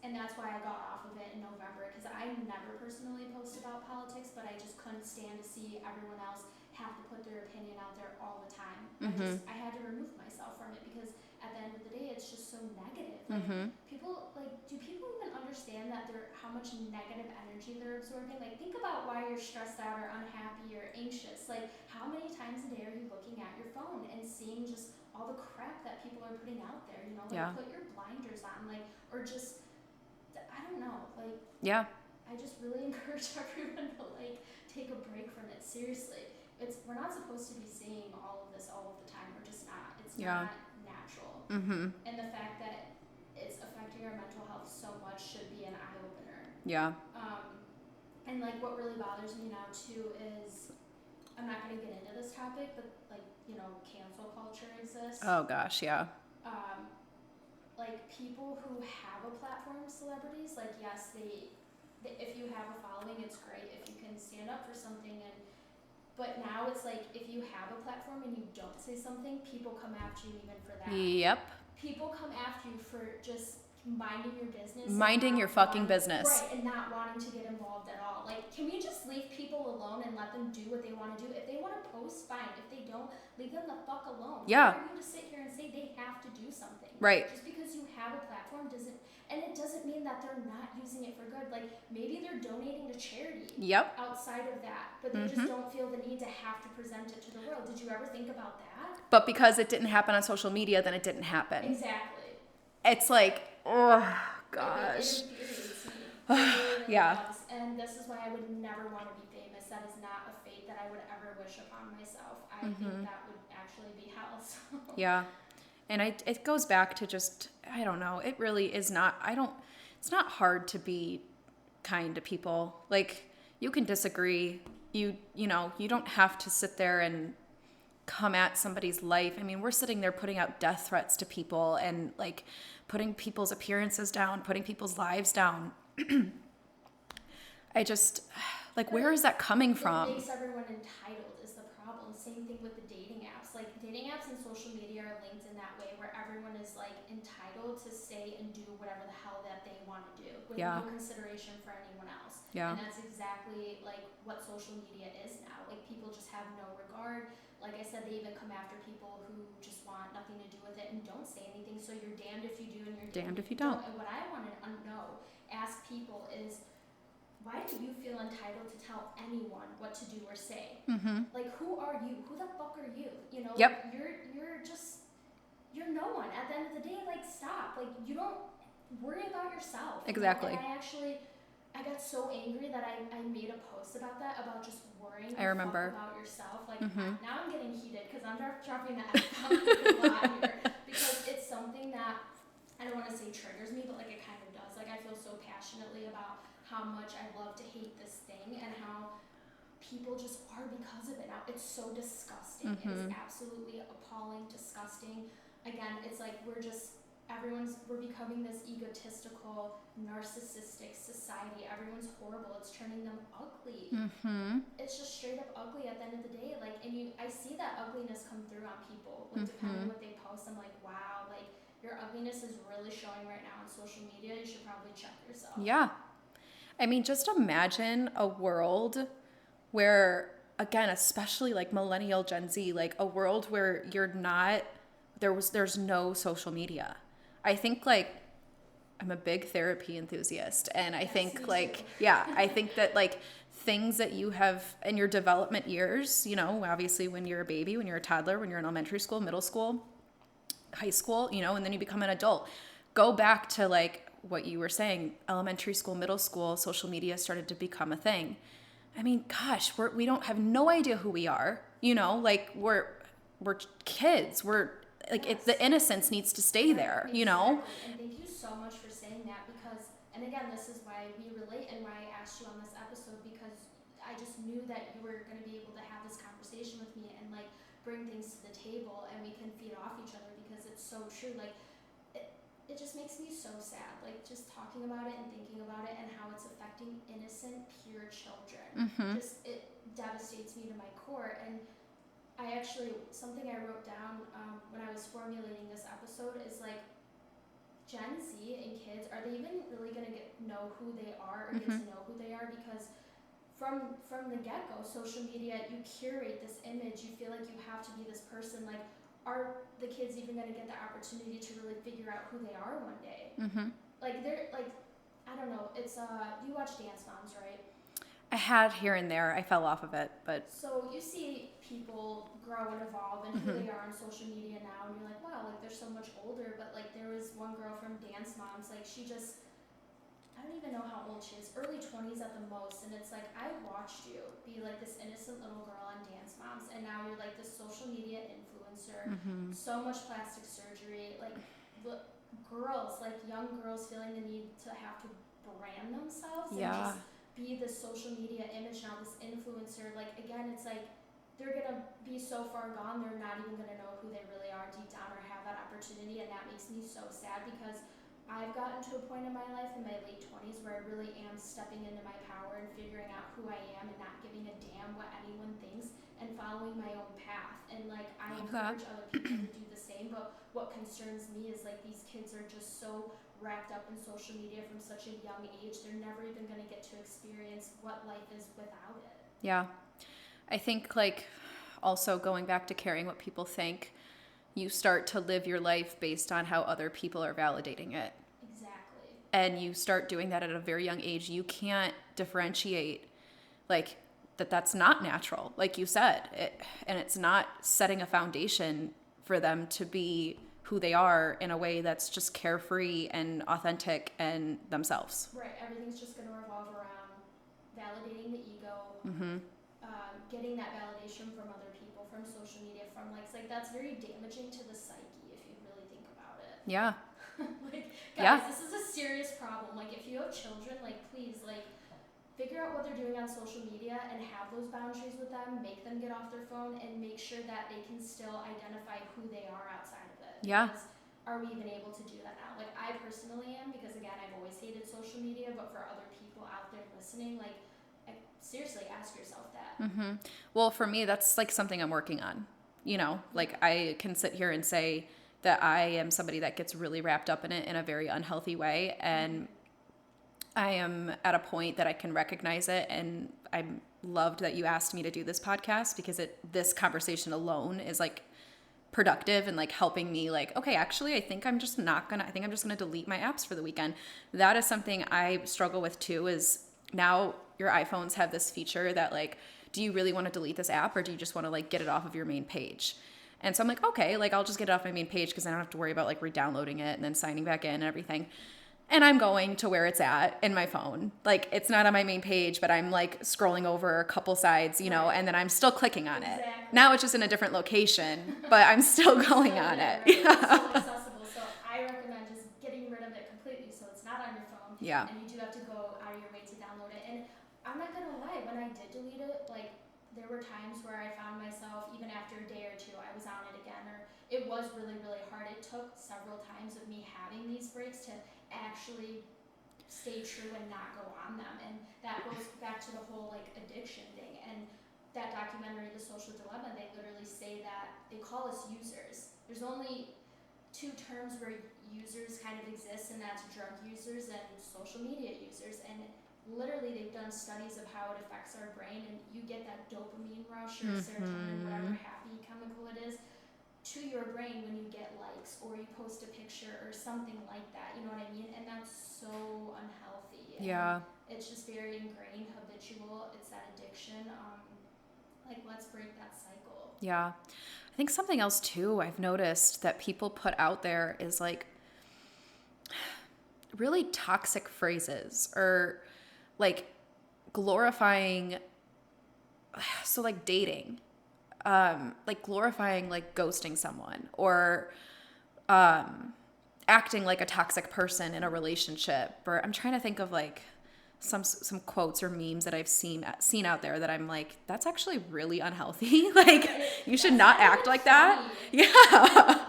And that's why I got off of it in November, because I never personally post about politics, but I just couldn't stand to see everyone else have to put their opinion out there all the time. I had to remove myself from it, because at the end of the day, it's just so negative. Like, do people even understand that how much negative energy they're absorbing? Like, think about why you're stressed out or unhappy or anxious. Like, how many times a day are you looking at your phone and seeing just all the crap that people are putting out there? You know, like, put your blinders on, like, or just, I don't know, like, yeah. I just really encourage everyone to, like, take a break from it. Seriously, we're not supposed to be seeing all of this all of the time. We're just not. It's not natural. And the fact that it's affecting our mental health so much should be an eye opener. Yeah. And like, what really bothers me now too is, I'm not going to get into this topic, but like, you know, cancel culture exists. Oh gosh, yeah. Like, people who have a platform, celebrities, like, yes, if you have a following, it's great if you can stand up for something. But now it's like, if you have a platform and you don't say something, people come after you even for that. Yep. People come after you for just minding your business. Minding your fucking business. Right, and not wanting to get involved at all. Like, can we just leave people alone and let them do what they want to do? If they want to post, fine. If they don't, leave them the fuck alone. Yeah. Why are you to sit here and say they have to do something? Right. Just because you have a platform it doesn't mean that they're not using it for good. Like, maybe they're donating to charity. Yep. Outside of that, but they just don't feel the need to have to present it to the world. Did you ever think about that? But because it didn't happen on social media, then it didn't happen. Exactly. It's like, oh gosh. It irritates me. Really Yeah. does. And this is why I would never want to be famous. That is not a fate that I would ever wish upon myself. I think that would actually be hell. So. Yeah. And it goes back to just, I don't know, it really is not, it's not hard to be kind to people. Like, you can disagree. You know, you don't have to sit there and come at somebody's life. I mean, we're sitting there putting out death threats to people and like putting people's appearances down, putting people's lives down. I just, like, where is that coming from? It makes everyone entitled is the problem. Same thing with the dating apps. Like, dating apps and social media are linked in that way, where everyone is like entitled to say and do whatever the hell that they want to do with no consideration for anyone else. Yeah. And that's exactly like what social media is now. Like, people just have no regard. Like I said, they even come after people who just want nothing to do with it and don't say anything. So you're damned if you do and you're damned if you don't. And what I want to ask people is, why do you feel entitled to tell anyone what to do or say? Like, who are you? Who the fuck are you? You know, Yep. You're no one. At the end of the day, like, stop. Like, you don't worry about yourself. Exactly. You know? And I got so angry that I made a post about that, about just worrying about yourself. Like, now I'm getting heated because I'm dropping that F-bomb a lot here, because it's something that, I don't want to say triggers me, but like, it kind of does. Like, I feel so passionately about how much I love to hate this thing and how people just are because of it now. It's so disgusting. It is absolutely appalling, disgusting. Again, it's like we're becoming this egotistical, narcissistic society. Everyone's horrible. It's turning them ugly. It's just straight up ugly at the end of the day. Like, and I see that ugliness come through on people. Like, depending on what they post, I'm like, wow, like, your ugliness is really showing right now on social media, you should probably check yourself. Yeah. I mean, just imagine a world where, again, especially like millennial Gen Z, like a world where you're not, there's no social media. I think like I'm a big therapy enthusiast, and I Yes, think me like, too. yeah, I think that like things that you have in your development years, you know, obviously when you're a baby, when you're a toddler, when you're in elementary school, middle school, high school, you know, and then you become an adult. Go back to like what you were saying, elementary school, middle school, social media started to become a thing. I mean, gosh, we don't have no idea who we are, you know, like we're kids. We're like Yes. the innocence needs to stay Right, there, you know? exactly. And thank you so much for saying that because, and again, this is why we relate and why I asked you on this episode because I just knew that you were going to be able to have this conversation with me and like bring things to the table and we can feed off each other because it's so true. Like, it just makes me so sad, like just talking about it and thinking about it and how it's affecting innocent, pure children. Just, it devastates me to my core. And I actually, something I wrote down when I was formulating this episode is like, Gen Z and kids, are they even really going to know who they are or get to know who they are? Because from the get-go, social media, you curate this image, you feel like you have to be this person. Like, are the kids even going to get the opportunity to really figure out who they are one day? Like, they're like, I don't know, it's you watch Dance Moms, right? I had here and there. I fell off of it, but So you see people grow and evolve and who they are on social media now, and you're like, wow, like they're so much older. But like there was one girl from Dance Moms, like she just, I don't even know how old she is, early 20s at the most, and it's like I watched you be like this innocent little girl on Dance Moms, and now you're like this social media influencer, so much plastic surgery, like girls, like young girls feeling the need to have to brand themselves and yeah. just be this social media image now, this influencer. Like again, it's like they're gonna be so far gone, they're not even gonna know who they really are deep down or have that opportunity, and that makes me so sad because I've gotten to a point in my life in my late 20s where I really am stepping into my power and figuring out who I am and not giving a damn what anyone thinks and following my own path. And like I encourage other people to do the same, but what concerns me is like these kids are just so wrapped up in social media from such a young age, they're never even going to get to experience what life is without it. Yeah. I think like also going back to caring what people think, you start to live your life based on how other people are validating it. Exactly. And you start doing that at a very young age. You can't differentiate like that's not natural, like you said, and it's not setting a foundation for them to be who they are in a way that's just carefree and authentic and themselves. Right, everything's just going to revolve around validating the ego, getting that validation from other people, from social media, from likes. Like that's very damaging to the psyche if you really think about it. Yeah. Like guys, this is a serious problem. Like if you have children, like please, like figure out what they're doing on social media and have those boundaries with them, make them get off their phone and make sure that they can still identify who they are outside of it. Yeah. Because are we even able to do that now? Like I personally am, because again, I've always hated social media, but for other people out there listening, like seriously ask yourself that. Well, for me, that's like something I'm working on. You know, like I can sit here and say that I am somebody that gets really wrapped up in it in a very unhealthy way. And I am at a point that I can recognize it. And I loved that you asked me to do this podcast because this conversation alone is like productive and like helping me like, okay, actually, I think I'm just going to delete my apps for the weekend. That is something I struggle with too, is now your iPhones have this feature that like, do you really want to delete this app or do you just want to like get it off of your main page? And so I'm like, okay, like I'll just get it off my main page because I don't have to worry about like re-downloading it and then signing back in and everything. And I'm going to where it's at in my phone. Like it's not on my main page, but I'm like scrolling over a couple sides, you know, and then I'm still clicking on it. Now it's just in a different location, but I'm still going on it. Right. It's still accessible. So I recommend just getting rid of it completely so it's not on your phone. Yeah. And you do have to go out of your way to download it. And I'm not gonna lie, when I did delete it, like there were times where I found myself, even after a day or two, I was on it again, or it was really, really hard. It took several times of me having these breaks to actually stay true and not go on them. And that goes back to the whole like addiction thing. And that documentary, The Social Dilemma, they literally say that they call us users. There's only two terms where users kind of exist, and that's drug users and social media users. And literally, they've done studies of how it affects our brain, and you get that dopamine rush or serotonin, whatever happy chemical it is, to your brain when you get likes or you post a picture or something like that. You know what I mean? And that's so unhealthy. And Yeah. it's just very ingrained, habitual. It's that addiction. Like, let's break that cycle. Yeah. I think something else too I've noticed that people put out there is like really toxic phrases or like glorifying, so like dating, like glorifying like ghosting someone or acting like a toxic person in a relationship. Or I'm trying to think of like some quotes or memes that I've seen out there that I'm like, that's actually really unhealthy. Like, you should not act like that. Yeah.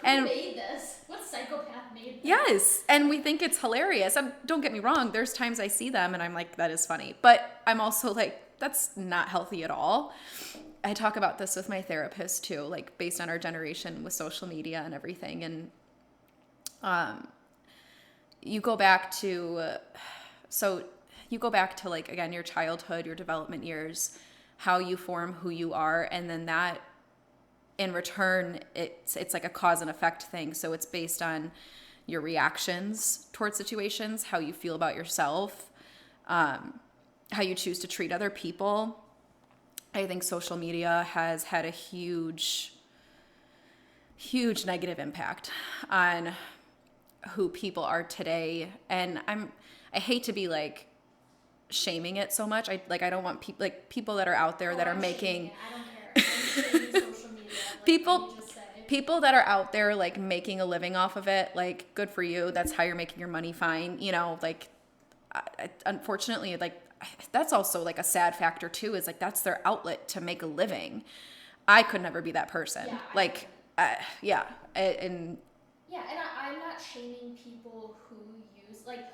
Who made this? What psychopath made this? Yes, and we think it's hilarious. And don't get me wrong, there's times I see them and I'm like, that is funny. But I'm also like, that's not healthy at all. I talk about this with my therapist too, like based on our generation with social media and everything. And you go back to like, again, your childhood, your development years, how you form who you are, and then that in return, it's like a cause and effect thing. So it's based on your reactions towards situations, how you feel about yourself, how you choose to treat other people. I think social media has had a huge negative impact on who people are today. And I hate to be like shaming it so much. I don't want people that are out there that are making I don't care. I'm shaming social media. Like, people that are out there like making a living off of it, like, good for you. That's how you're making your money. Fine. You know, like, unfortunately, like, that's also like a sad factor too, is like, that's their outlet to make a living. I could never be that person. Yeah, like, yeah. And I'm not shaming people who use, like,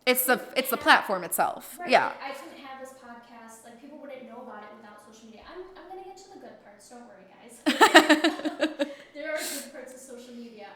it's the platform itself. Right, Yeah. like, I couldn't have this podcast, like, people wouldn't know about it without social media. I'm gonna get to the good parts, don't worry, guys. There are good parts of social media,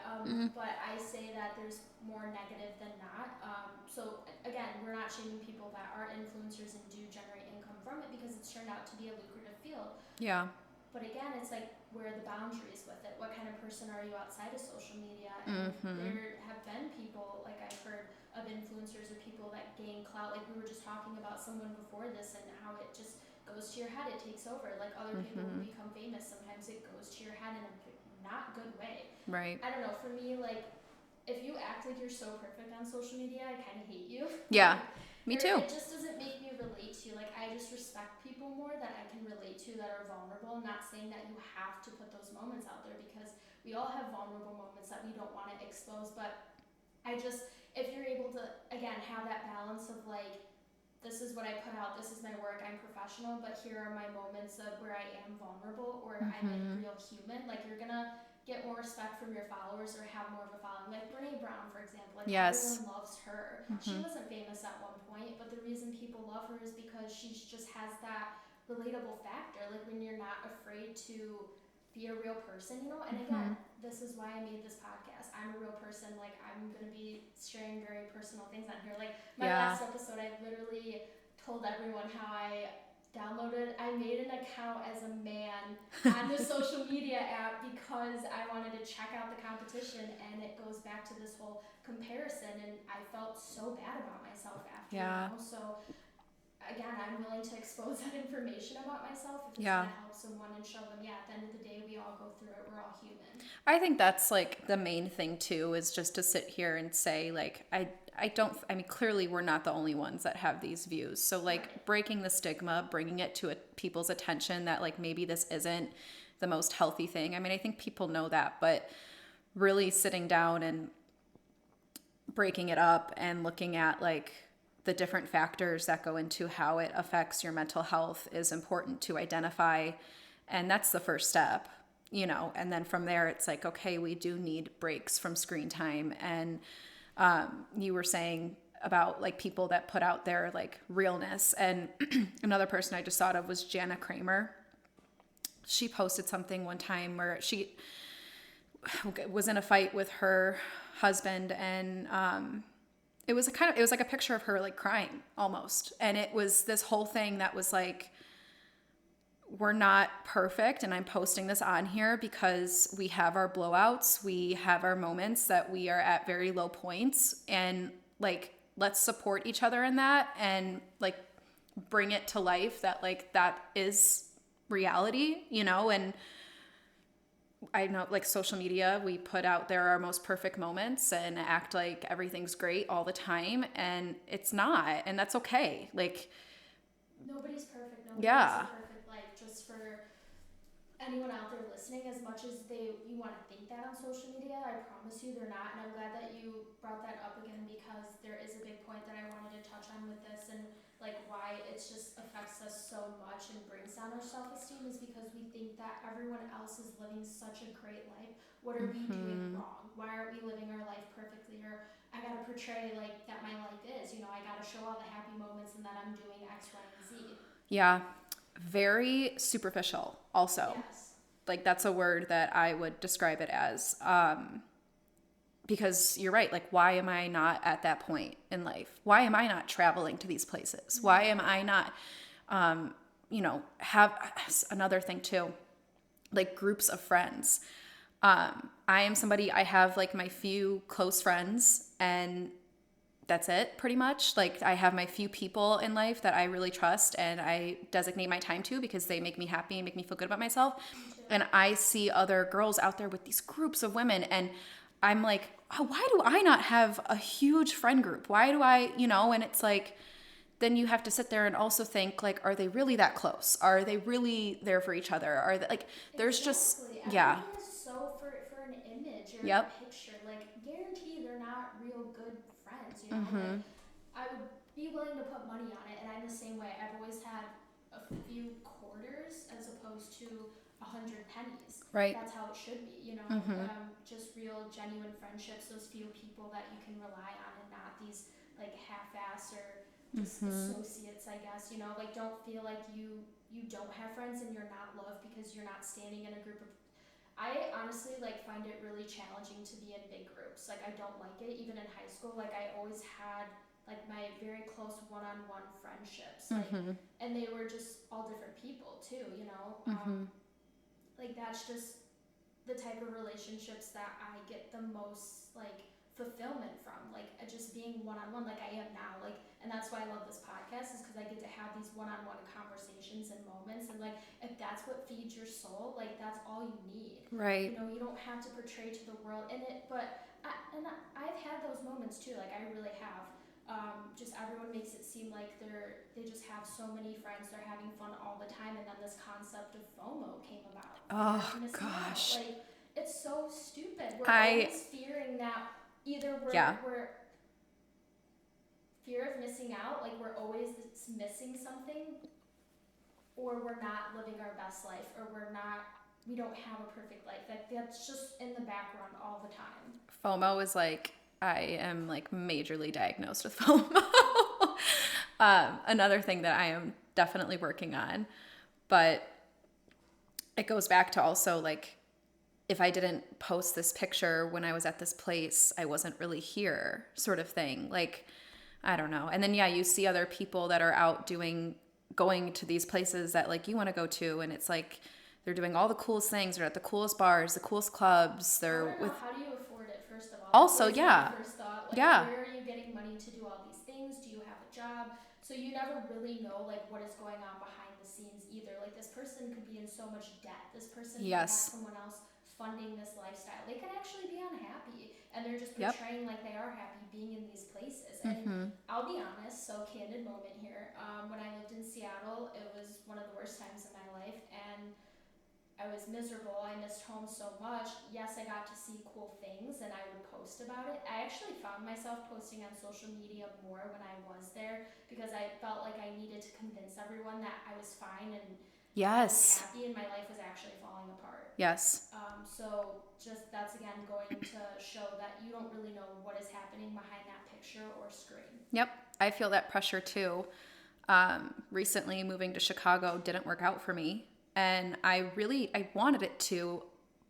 but I say that there's more negative than not. So again, we're not shaming people that are influencers and do generate income from it, because it's turned out to be a lucrative field. Yeah. But again, it's like, where are the boundaries with it? What kind of person are you outside of social media? And there have been people, like, I've heard of influencers or people that gain clout. Like, we were just talking about someone before this and how it just goes to your head, it takes over. Like, other people who become famous, sometimes it goes to your head in a not good way. Right. I don't know, for me, like, if you act like you're so perfect on social media, I kind of hate you. Yeah. Me too. It just doesn't make me relate to you. Like, I just respect people more that I can relate to, that are vulnerable. I'm not saying that you have to put those moments out there, because we all have vulnerable moments that we don't want to expose. But if you're able to, again, have that balance of like, this is what I put out, this is my work, I'm professional, but here are my moments of where I am vulnerable, or I'm a real human. Like, you're gonna get more respect from your followers, or have more of a following. Like Brene Brown, for example. Like, yes. Everyone loves her. She wasn't famous at one point, but the reason people love her is because she just has that relatable factor. Like, when you're not afraid to be a real person, you know? And again, this is why I made this podcast. I'm a real person. Like, I'm gonna be sharing very personal things on here. Like, my last episode, I literally told everyone how I made an account as a man on the social media app, because I wanted to check out the competition, and it goes back to this whole comparison, and I felt so bad about myself after. You know? So again, I'm willing to expose that information about myself if it's gonna help someone and show them, at the end of the day, we all go through it, we're all human. I think that's like the main thing too, is just to sit here and say, like, I mean, clearly we're not the only ones that have these views. So like, breaking the stigma, bringing it to people's attention that like, maybe this isn't the most healthy thing. I mean, I think people know that, but really sitting down and breaking it up and looking at like the different factors that go into how it affects your mental health is important to identify. And that's the first step, you know, and then from there it's like, okay, we do need breaks from screen time. And you were saying about like people that put out their like realness, and another person I just thought of was Jana Kramer. She posted something one time where she was in a fight with her husband, and it was like a picture of her like crying almost, and it was this whole thing that was like, we're not perfect, and I'm posting this on here because we have our blowouts, we have our moments that we are at very low points, and like, let's support each other in that, and like bring it to life that like that is reality, you know. And I know, like, social media, we put out there our most perfect moments and act like everything's great all the time, and it's not, and that's okay. Like, Nobody's perfect. Nobody has yeah, a perfect life. Just for anyone out there listening, as much as you want to think that on social media, I promise you they're not. And I'm glad that you brought that up again, because there is a big point that I wanted to touch on with this, and like why it just affects us so much and brings down our self-esteem is because we think that everyone else is living such a great life. What are we doing wrong? Why aren't we living our life perfectly? Or I gotta portray like that my life is, I gotta show all the happy moments and that I'm doing X, Y, and Z. yeah, very superficial also. Yes. Like, that's a word that I would describe it as, because you're right. Like, why am I not at that point in life? Why am I not traveling to these places? Why am I not, have another thing too, like groups of friends. I am somebody, I have like my few close friends, and that's it pretty much. Like, I have my few people in life that I really trust and I designate my time to because they make me happy and make me feel good about myself. And I see other girls out there with these groups of women, and I'm like, oh, why do I not have a huge friend group? Why do I, and it's like, then you have to sit there and also think, like, are they really that close? Are they really there for each other? Are they like, there's just, Exactly. yeah. Everything is so for an image or Yep. a picture. Like, guarantee they're not real good friends. Like, I would be willing to put money on it, and I'm the same way. I've always had a few quarters as opposed to 100 pennies. Right. That's how it should be. Just real, genuine friendships. Those few people that you can rely on, and not these like half-ass or just associates, I guess. Like, don't feel like you don't have friends and you're not loved because you're not standing in a group of. I honestly like find it really challenging to be in big groups. Like, I don't like it. Even in high school, like I always had like my very close one-on-one friendships, like, and they were just all different people too. Like, that's just the type of relationships that I get the most like fulfillment from, like just being one-on-one like I am now, like, and that's why I love this podcast, is because I get to have these one-on-one conversations and moments, and like, if that's what feeds your soul, like that's all you need. Right. You don't have to portray to the world in it, but I've had those moments too, like I really have. Just everyone makes it seem like they just have so many friends, they're having fun all the time, and then this concept of FOMO came about. Oh gosh. Like, it's so stupid. We're I always fearing that either Yeah. we're fear of missing out, like we're always missing something, or we're not living our best life, or we don't have a perfect life. Like, that's just in the background all the time. FOMO is like, I am like majorly diagnosed with FOMO. Another thing that I am definitely working on, but it goes back to also like, if I didn't post this picture when I was at this place, I wasn't really here, sort of thing. Like, I don't know. And then, yeah, you see other people that are out going to these places that like you want to go to, and it's like, they're doing all the coolest things. They're at the coolest bars, the coolest clubs. They're with. How do you afford it, first of all? Also, That's yeah. my first thought. Like, Yeah. where are you getting money to do all these things? Do you have a job? So you never really know like what is going on behind the scenes either. Like, this person could be in so much debt. This person could have someone else funding this lifestyle. They could actually be unhappy, and they're just portraying like they are happy being in these places. And I'll be honest, so candid moment here. When I lived in Seattle, it was one of the worst times in my life, and I was miserable. I missed home so much. Yes, I got to see cool things and I would post about it. I actually found myself posting on social media more when I was there, because I felt like I needed to convince everyone that I was fine and I was happy, and my life was actually falling apart. Yes. So just that's again going to show that you don't really know what is happening behind that picture or screen. Yep. I feel that pressure too. Recently moving to Chicago didn't work out for me. And I wanted it to.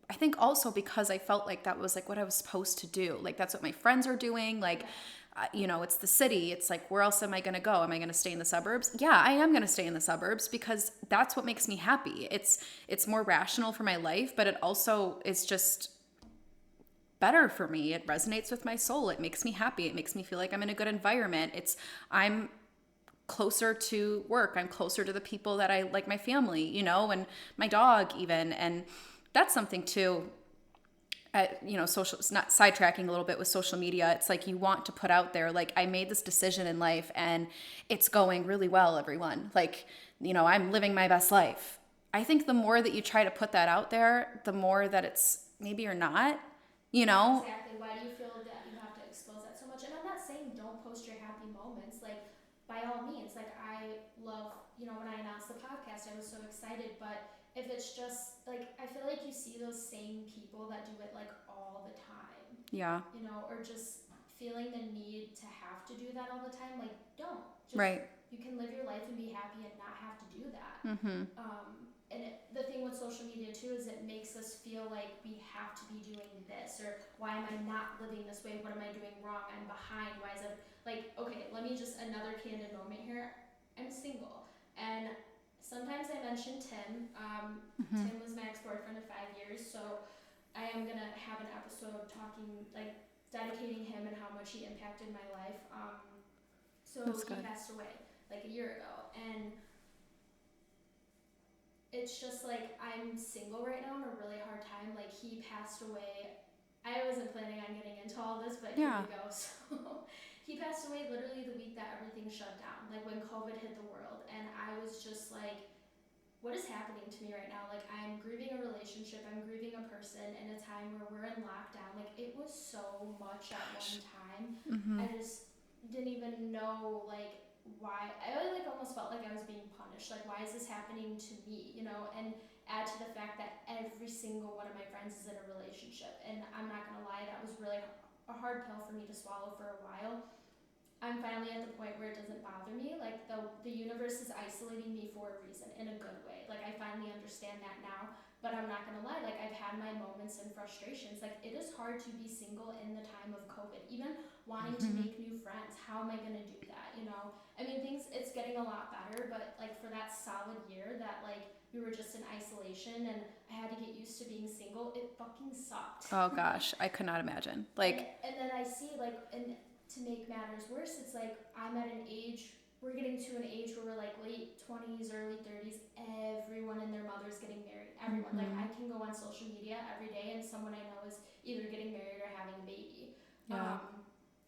I think also because I felt like that was like what I was supposed to do. Like that's what my friends are doing. Like, Yeah. you know, it's the city. It's like, where else am I going to go? Am I going to stay in the suburbs? Yeah, I am going to stay in the suburbs because that's what makes me happy. It's more rational for my life, but it also is just better for me. It resonates with my soul. It makes me happy. It makes me feel like I'm in a good environment. I'm closer to work. I'm closer to the people that I like, my family, you know, and my dog even. And that's something too. You know, social, it's not sidetracking a little bit with social media. It's like you want to put out there, like, I made this decision in life and it's going really well, everyone. Like, you know, I'm living my best life. I think the more that you try to put that out there, the more that it's maybe you're not, you Yeah, know? exactly. Why do you feel that you have to expose that so much? And I'm not saying don't post your happy moments. Like, by all means, like, I love, when I announced the podcast, I was so excited. But if it's just, like, I feel like you see those same people that do it, like, all the time, Yeah, or just feeling the need to have to do that all the time. Like, don't. Just, right. you can live your life and be happy and not have to do that. Mm-hmm. The thing with social media too is it makes us feel like we have to be doing this, or why am I not living this way? What am I doing wrong? I'm behind. Why is it like, okay, let me just, another candid moment here. I'm single, and sometimes I mention Tim. Mm-hmm. Tim was my ex-boyfriend of 5 years, so I am gonna have an episode talking, like, dedicating him and how much he impacted my life. So That's he good. passed away like a year ago, and it's just like I'm single right now in a really hard time. Like, he passed away. I wasn't planning on getting into all this, but here Yeah. we go. So he passed away literally the week that everything shut down, like when COVID hit the world. And I was just like, what is happening to me right now? Like, I'm grieving a relationship, I'm grieving a person in a time where we're in lockdown. Like, it was so much at one Gosh. time. Mm-hmm. I just didn't even know, like, why. I like almost felt like I was being punished. Like, why is this happening to me? And add to the fact that every single one of my friends is in a relationship. And I'm not gonna lie, that was really a hard pill for me to swallow for a while. I'm finally at the point where it doesn't bother me. Like, the universe is isolating me for a reason, in a good way. Like, I finally understand that now. But I'm not gonna lie, like, I've had my moments and frustrations. Like, it is hard to be single in the time of COVID. Even wanting to Mm-hmm. make new friends, how am I gonna do that? I mean, it's getting a lot better, but like for that solid year that like we were just in isolation and I had to get used to being single, it fucking sucked. Oh gosh, I could not imagine. and Like, and then I see, like, and to make matters worse, it's like I'm at an age, we're getting to an age where we're like late 20s, early 30s. Everyone and their mother's getting married. Everyone. Like, mm-hmm. I can go on social media every day and someone I know is either getting married or having a baby. Yeah.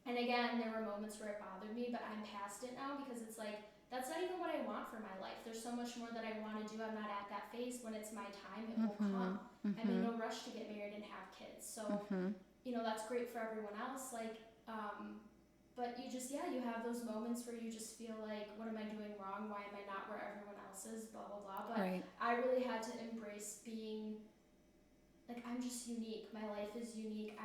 And again, there were moments where it bothered me, but I'm past it now because it's like, that's not even what I want for my life. There's so much more that I want to do. I'm not at that phase. When it's my time, it will Mm-hmm. come. I'm in Mm-hmm. no rush to get married and have kids. So, Mm-hmm. that's great for everyone else. Like, but you just, yeah, you have those moments where you just feel like, what am I doing wrong? Why am I not where everyone else is? Blah, blah, blah. But Right. I really had to embrace being, like, I'm just unique. My life is unique.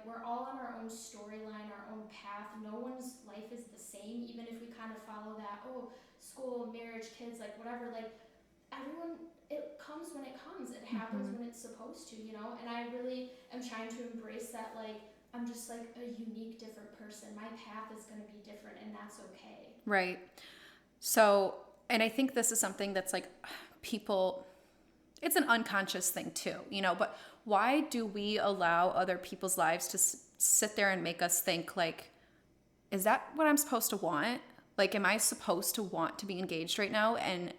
We're all on our own storyline, our own path. No one's life is the same, even if we kind of follow that, oh, school, marriage, kids, like whatever. Like, everyone, it comes when it comes. It happens Mm-hmm. when it's supposed to. And I really am trying to embrace that, like, I'm just like a unique, different person. My path is going to be different, and that's okay. Right. So, and I think this is something that's like people, it's an unconscious thing too, you know, but why do we allow other people's lives to sit there and make us think, like, is that what I'm supposed to want? Like, am I supposed to want to be engaged right now and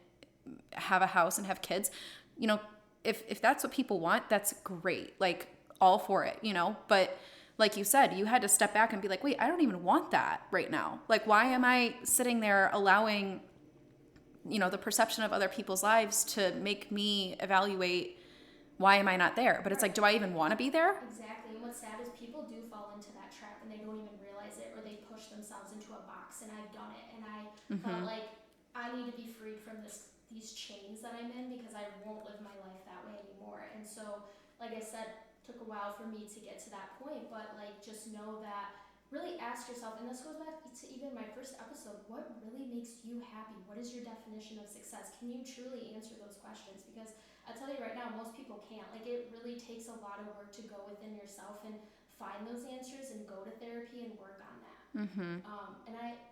have a house and have kids? You know, if that's what people want, that's great. Like, all for it, you know? But like you said, you had to step back and be like, wait, I don't even want that right now. Like, why am I sitting there allowing, you know, the perception of other people's lives to make me evaluate why am I not there? But it's like, Right. do I even want to be there? Exactly. And what's sad is people do fall into that trap and they don't even realize it, or they push themselves into a box. And I've done it, and I felt Mm-hmm. like I need to be freed from these chains that I'm in, because I won't live my life that way anymore. And so, like I said, took a while for me to get to that point, but like, just know that, really ask yourself, and this goes back to even my first episode, what really makes you happy? What is your definition of success? Can you truly answer those questions? Because I'll tell you right now, most people can't. Like, it really takes a lot of work to go within yourself and find those answers and go to therapy and work on that.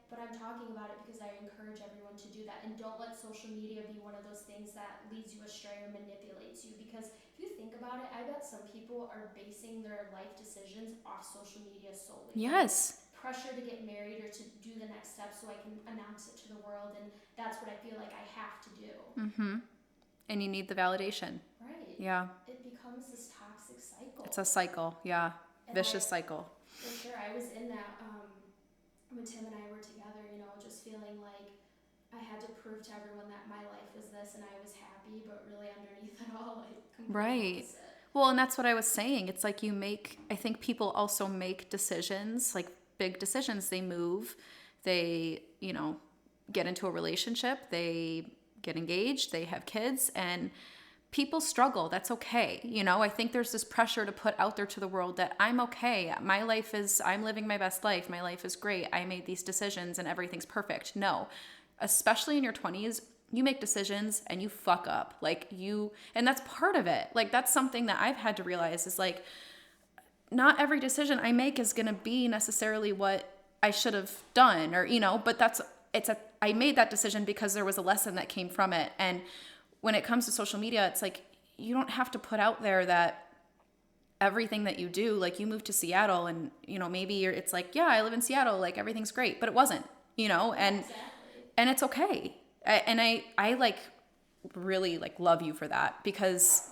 But I'm talking about it because I encourage everyone to do that, and don't let social media be one of those things that leads you astray or manipulates you. Because if you think about it, I bet some people are basing their life decisions off social media solely. Yes. Like, pressure to get married or to do the next step so I can announce it to the world, and that's what I feel like I have to do. And you need the validation. Right. Yeah. It becomes this toxic cycle. It's a cycle. Yeah. Vicious cycle. For sure. I was in that when Tim and I were together, you know, just feeling like I had to prove to everyone that my life was this and I was happy, but really underneath it all, like, completely opposite. Well, and that's what I was saying. It's like I think people also make decisions, like big decisions. They move, they, get into a relationship, they get engaged, they have kids, and people struggle. That's okay. I think there's this pressure to put out there to the world that I'm okay. I'm living my best life. My life is great. I made these decisions and everything's perfect. No, especially in your 20s, you make decisions and you fuck up. And that's part of it. Like, that's something that I've had to realize is like, not every decision I make is going to be necessarily what I should have done but I made that decision because there was a lesson that came from it. And when it comes to social media, it's like, you don't have to put out there that everything that you do, like, you moved to Seattle and, maybe it's like, yeah, I live in Seattle, like, everything's great, but it wasn't, and, Exactly. and it's okay. I like really like love you for that because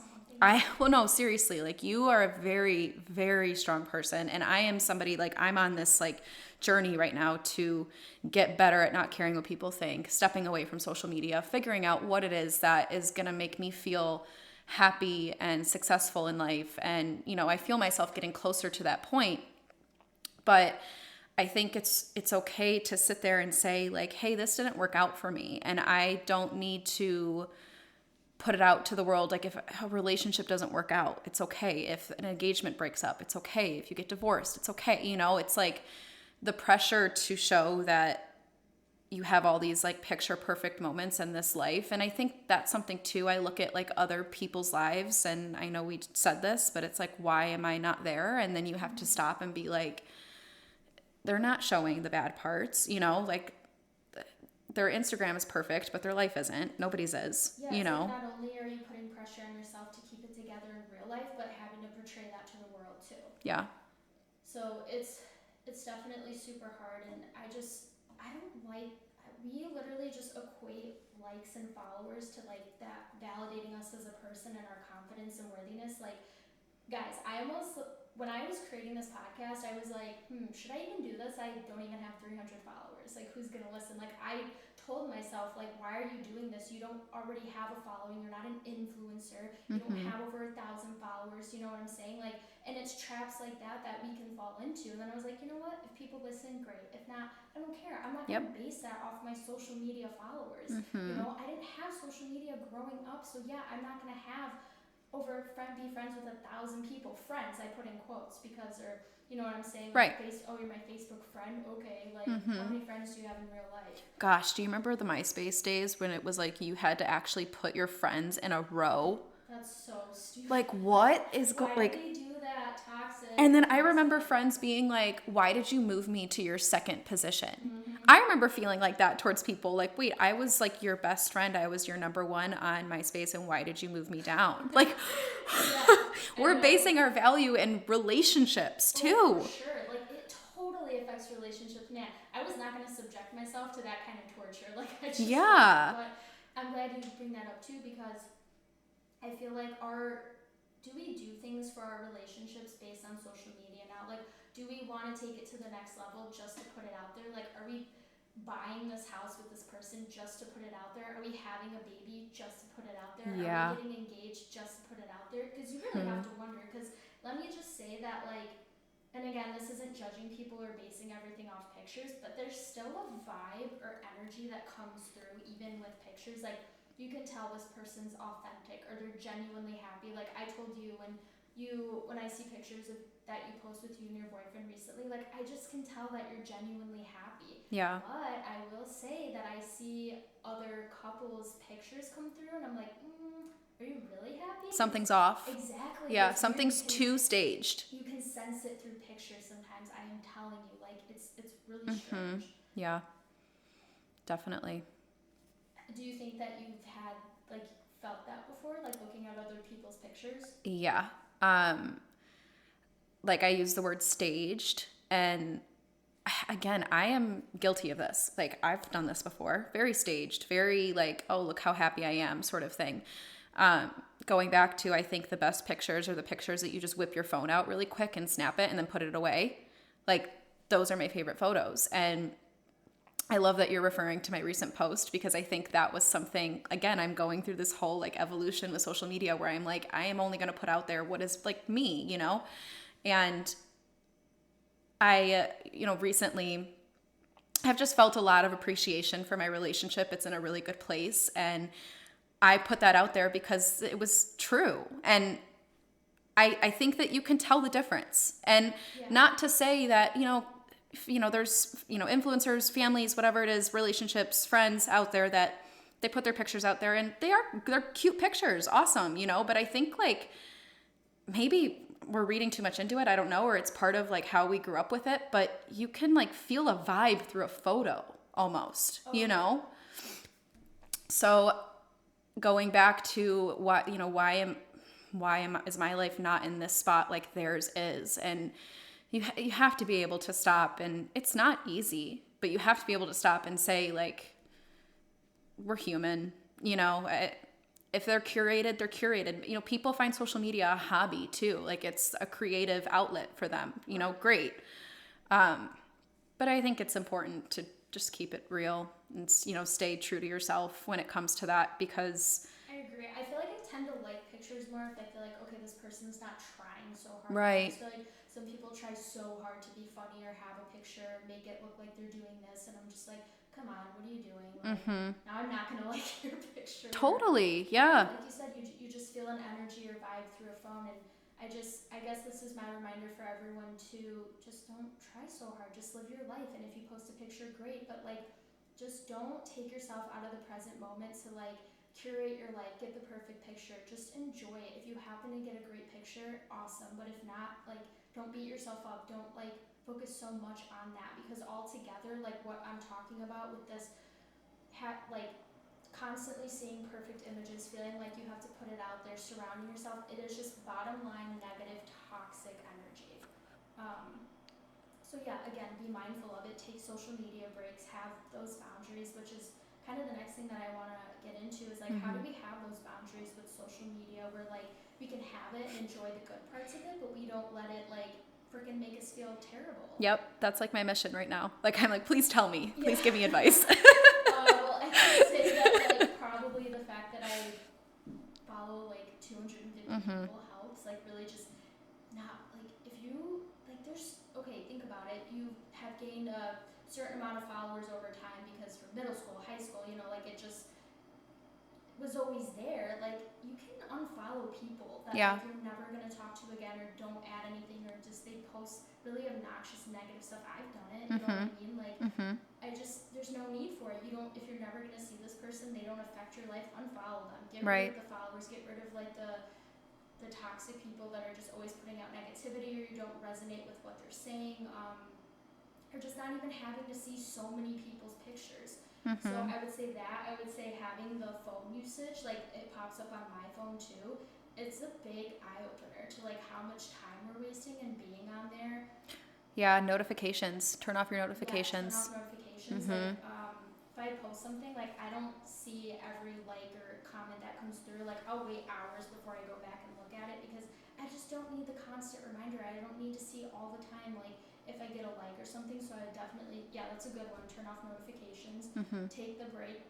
no, seriously, like, you are a very, very strong person. And I am somebody, like, I'm on this like journey right now to get better at not caring what people think, stepping away from social media, figuring out what it is that is going to make me feel happy and successful in life. And, I feel myself getting closer to that point. But I think it's okay to sit there and say, like, hey, this didn't work out for me. And I don't need to put it out to the world. Like, if a relationship doesn't work out, it's okay. If an engagement breaks up, it's okay. If you get divorced, it's okay. It's like the pressure to show that you have all these like picture perfect moments in this life. And I think that's something too. I look at like other people's lives, and I know we said this, but it's like, why am I not there? And then you have to stop and be like, they're not showing the bad parts, like, their Instagram is perfect, but their life isn't. Nobody's is, Like, not only are you putting pressure on yourself to keep it together in real life, but having to portray that to the world too. Yeah. So it's definitely super hard, and I don't like, we literally just equate likes and followers to like that validating us as a person and our confidence and worthiness. Like, guys, when I was creating this podcast, I was like, should I even do this? I don't even have 300 followers. Like, who's gonna listen? Like, I told myself, like, why are you doing this? You don't already have a following. You're not an influencer. You don't have over 1,000 followers. You know what I'm saying? Like, and it's traps like that we can fall into. And then I was like, you know what? If people listen, great. If not, I don't care. I'm not gonna base that off my social media followers. I didn't have social media growing up, so yeah, I'm not gonna have be friends with 1,000 people. Friends, I put in quotes because, or you know what I'm saying? Like, right. You're my Facebook friend. Okay, like, how many friends do you have in real life? Gosh, do you remember the MySpace days when it was like you had to actually put your friends in a row? That's so stupid. Like, what is going? Why did they do that? Toxic. And then I remember friends being like, why did you move me to your second position? I remember feeling like that towards people. Like, wait, I was like your best friend. I was your number one on MySpace, and why did you move me down? Like, we're basing our value in relationships too. Oh, for sure. Like, it totally affects relationships. Man, I was not going to subject myself to that kind of torture. Like, I just but I'm glad you bring that up too, because I feel like do we do things for our relationships based on social media now? Like, do we want to take it to the next level just to put it out there? Like, are we buying this house with this person just to put it out there? Are we having a baby just to put it out there? Yeah. Are we getting engaged just to put it out there? Because you really have to wonder. Because let me just say that, like, and again, this isn't judging people or basing everything off pictures, but there's still a vibe or energy that comes through even with pictures. Like, you can tell this person's authentic or they're genuinely happy. Like, I told you when I see pictures that you post with you and your boyfriend recently, like, I just can tell that you're genuinely happy. Yeah. But I will say that I see other couples' pictures come through, and I'm like, are you really happy? Something's off. Exactly. Yeah, It's weird. something's too staged. You can sense it through pictures sometimes. I am telling you, like it's really strange. Yeah, definitely. Do you think that you've had like felt that before, like looking at other people's pictures? Yeah. Um, like I use the word staged, and again, I am guilty of this. Like I've done this before. Very staged, very like, oh, look how happy I am sort of thing. Um, Going back to, I think the best pictures are the pictures that you just whip your phone out really quick and snap it and then put it away. Like those are my favorite photos. And I love that you're referring to my recent post, because I think that was something, again, I'm going through this whole like evolution with social media where I'm like, I am only going to put out there what is like me, you know? And I, recently have just felt a lot of appreciation for my relationship. It's in a really good place. And I put that out there because it was true. And I think that you can tell the difference. And not to say that, there's, influencers, families, whatever it is, relationships, friends out there that they put their pictures out there and they're cute pictures. Awesome. But I think like maybe we're reading too much into it. I don't know, or it's part of like how we grew up with it, but you can like feel a vibe through a photo almost, So going back to what, is my life not in this spot like theirs is? And you have to be able to stop, and it's not easy, but you have to be able to stop and say like, we're human, if they're curated, they're curated. People find social media a hobby too. Like it's a creative outlet for them, great. But I think it's important to just keep it real and, stay true to yourself when it comes to that, because I agree. I feel like I tend to like pictures more if I feel like, okay, this person's not trying so hard. Right. I just feel like some people try so hard to be funny or have a picture, make it look like they're doing this, and I'm just like, come on, what are you doing? Like, now I'm not gonna like your picture. Totally, yeah. Like you said, you just feel an energy or vibe through a phone, and I guess this is my reminder for everyone to just don't try so hard. Just live your life, and if you post a picture, great, but like, just don't take yourself out of the present moment to like curate your life, get the perfect picture. Just enjoy it. If you happen to get a great picture, awesome. But if not, like, don't beat yourself up. Don't like focus so much on that, because altogether, like what I'm talking about with this, like constantly seeing perfect images, feeling like you have to put it out there, surrounding yourself, it is just bottom line negative, toxic energy. So yeah, again, be mindful of it. Take social media breaks. Have those boundaries, which is kind of the next thing that I want to get into is like, how do we have those boundaries with social media where like we can have it and enjoy the good parts of it, but we don't let it like freaking make us feel terrible. Yep, that's like my mission right now. Like I'm like, please tell me, please give me advice. Well, I can say that like probably the fact that I follow like 250 people helps. Like really just not like if you like there's okay, think about it. You have gained a certain amount of followers over time because from middle school, high school, like it just was always there. Like you can unfollow people that like, you're never gonna talk to again, or don't add anything, or just they post really obnoxious negative stuff. I've done it, you know what I mean? Like there's no need for it. You don't, if you're never gonna see this person, they don't affect your life, unfollow them. Get rid of the followers, get rid of like the toxic people that are just always putting out negativity, or you don't resonate with what they're saying, or just not even having to see so many people's pictures. So I would say that. I would say having the phone usage, like it pops up on my phone too, it's a big eye-opener to like how much time we're wasting and being on there. Yeah, notifications. Turn off your notifications. Yeah, turn off notifications. Like, if I post something, like I don't see every like or comment that comes through. Like I'll wait hours before I go back and look at it, because I just don't need the constant reminder. I don't need to see all the time like if I get a like or something. So I definitely, that's a good one. Turn off notifications. Take a break,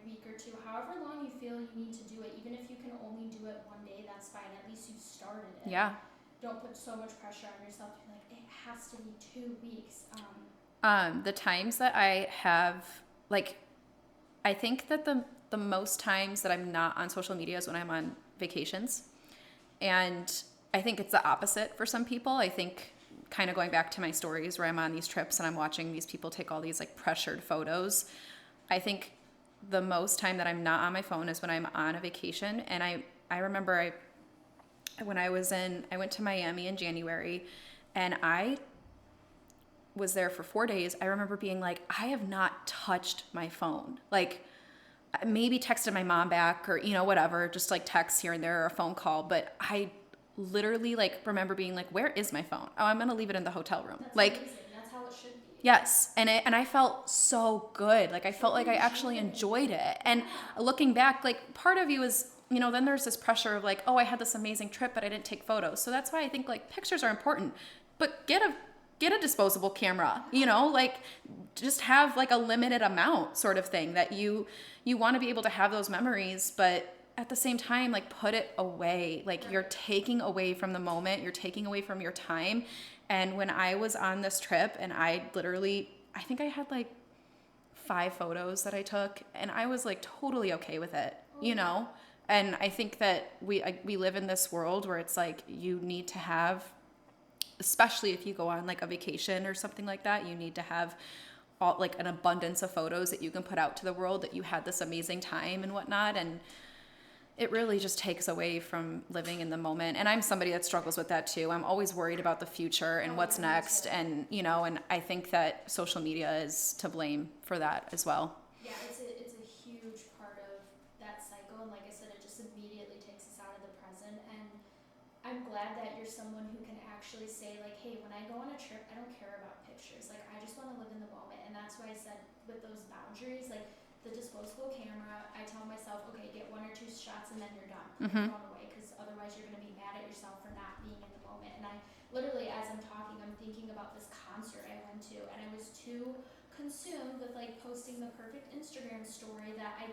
week or two, however long you feel you need to do it. Even if you can only do it one day, that's fine. At least you started it. Yeah. Don't put so much pressure on yourself to be like, it has to be 2 weeks. The times that I have, like, I think that the most times that I'm not on social media is when I'm on vacations. And I think it's the opposite for some people. I think kind of going back to my stories where I'm on these trips and I'm watching these people take all these like pressured photos. I think the most time that I'm not on my phone is when I'm on a vacation. And I remember when I went to Miami in January, and I was there for 4 days. I remember being like, I have not touched my phone. Like, maybe texted my mom back, or, whatever, just like text here and there or a phone call. But I literally like remember being like, where is my phone? Oh, I'm going to leave it in the hotel room. That's like, amazing. That's how it should be. yes. And I felt so good. Like, I felt like I actually enjoyed it. And looking back, like, part of you is, then there's this pressure of like, oh, I had this amazing trip, but I didn't take photos. So that's why I think like pictures are important, but get a disposable camera, like just have like a limited amount sort of thing that you want to be able to have those memories, but at the same time, like, put it away. Like, you're taking away from the moment, you're taking away from your time. And when I was on this trip, and I think I had like 5 photos that I took, and I was like totally okay with it, And I think that we live in this world where it's like you need to have, especially if you go on like a vacation or something like that, you need to have like an abundance of photos that you can put out to the world that you had this amazing time and whatnot. And it really just takes away from living in the moment. And I'm somebody that struggles with that too. I'm always worried about the future and what's next. And, and I think that social media is to blame for that as well. Yeah, it's a huge part of that cycle. And like I said, it just immediately takes us out of the present. And I'm glad that you're someone who can actually say like, hey, when I go on a trip, I don't care about pictures. Like, I just want to live in the moment. And that's why I said with those boundaries, like, the disposable camera, I tell myself, okay, get 1 or 2 shots and then you're done. Put your phone away, because otherwise you're going to be mad at yourself for not being in the moment. And I literally, as I'm talking, I'm thinking about this concert I went to, and I was too consumed with like posting the perfect Instagram story that I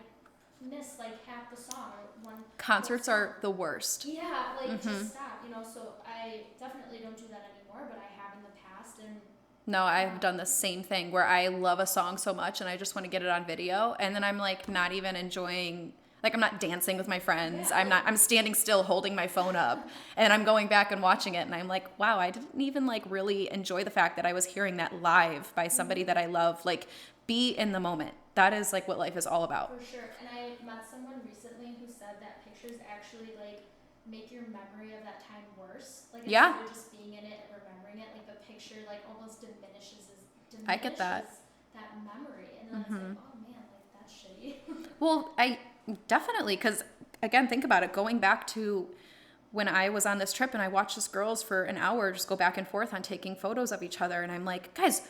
missed like half the song or one. Concerts are the worst. Yeah, like just stop, So I definitely don't do that anymore, but I have in the past. And no, I've done the same thing where I love a song so much and I just want to get it on video, and then I'm like not even enjoying, like, I'm not dancing with my friends. I'm standing still holding my phone up, and I'm going back and watching it, and I'm like, wow, I didn't even like really enjoy the fact that I was hearing that live by somebody that I love. Like, be in the moment. That is like what life is all about. For sure. And I met someone recently who said that pictures actually like make your memory of that time worse. Like, instead of just being in it and remembering it, like the picture like almost diminishes I get that memory. And then it's like, oh man, like that's shitty. Well, I definitely, because again, think about it, going back to when I was on this trip and I watched this girls for an hour just go back and forth on taking photos of each other, and I'm like, guys,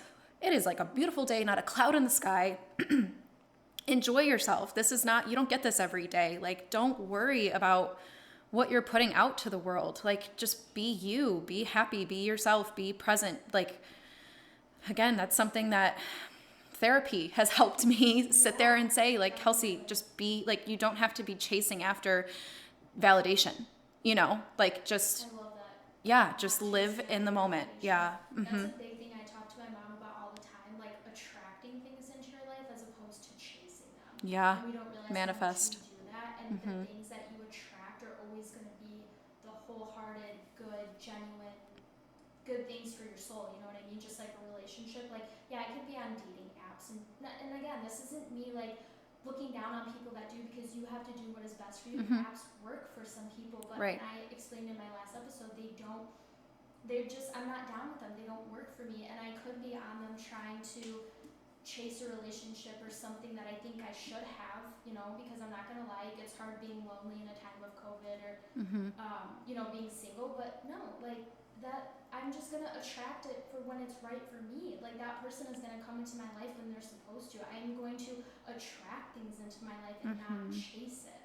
it is like a beautiful day, not a cloud in the sky. Enjoy yourself. This is not, you don't get this every day. Like, don't worry about what you're putting out to the world. Like, just be you, be happy, be yourself, be present. Like, again, that's something that therapy has helped me sit there and say, like, Kelsey, just be, like, you don't have to be chasing after validation, like, just, I love that. yeah, just live in the moment. Yeah. That's a big thing I talk to my mom about all the time, like attracting things into your life as opposed to chasing them. Yeah. And we don't realize Manifest. how much we do that, and the things that you attract are always going to be the wholehearted, good, genuine, good things for your soul. You know what I mean? Just like a relationship. Like, yeah, I could be on dating apps, and again, this isn't me like looking down on people that do, because you have to do what is best for you. Apps work for some people, but I explained in my last episode, they're just, I'm not down with them. They don't work for me, and I could be on them trying to chase a relationship or something that I think I should have, because I'm not gonna lie, it gets hard being lonely in a time of COVID, or being single. But no, like, that I'm just gonna attract it for when it's right for me. Like, that person is gonna come into my life when they're supposed to. I'm going to attract things into my life and not chase it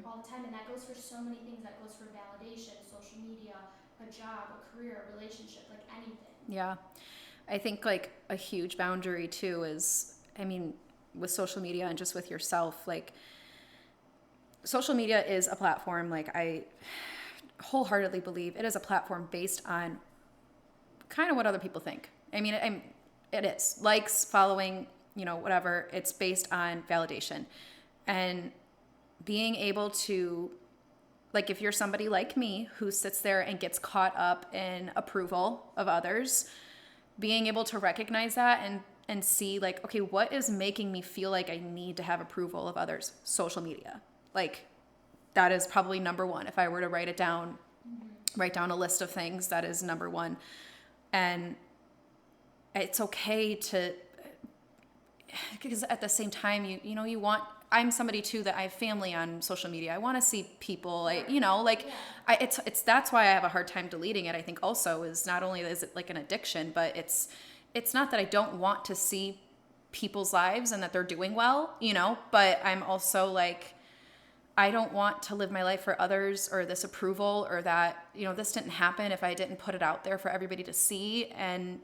all the time. And that goes for so many things. That goes for validation, social media, a job, a career, a relationship, like anything. Yeah. I think like a huge boundary too is, I mean, with social media and just with yourself, like, social media is a platform. Like, I wholeheartedly believe it is a platform based on kind of what other people think. I mean, it is likes, following, whatever. It's based on validation, and being able to, like, if you're somebody like me who sits there and gets caught up in approval of others, being able to recognize that and and see like, okay, what is making me feel like I need to have approval of others? Social media. Like that is probably number one. If I were to write it down, write down a list of things, that is number one. And it's okay to, because at the same time, you know, you want, I'm somebody too that I have family on social media. I want to see people, you know, like Yeah. it's that's why I have a hard time deleting it. I think also is not only is it like an addiction, but it's not that I don't want to see people's lives and that they're doing well, you know, but I'm also like, I don't want to live my life for others or this approval or that, you know, this didn't happen if I didn't put it out there for everybody to see. And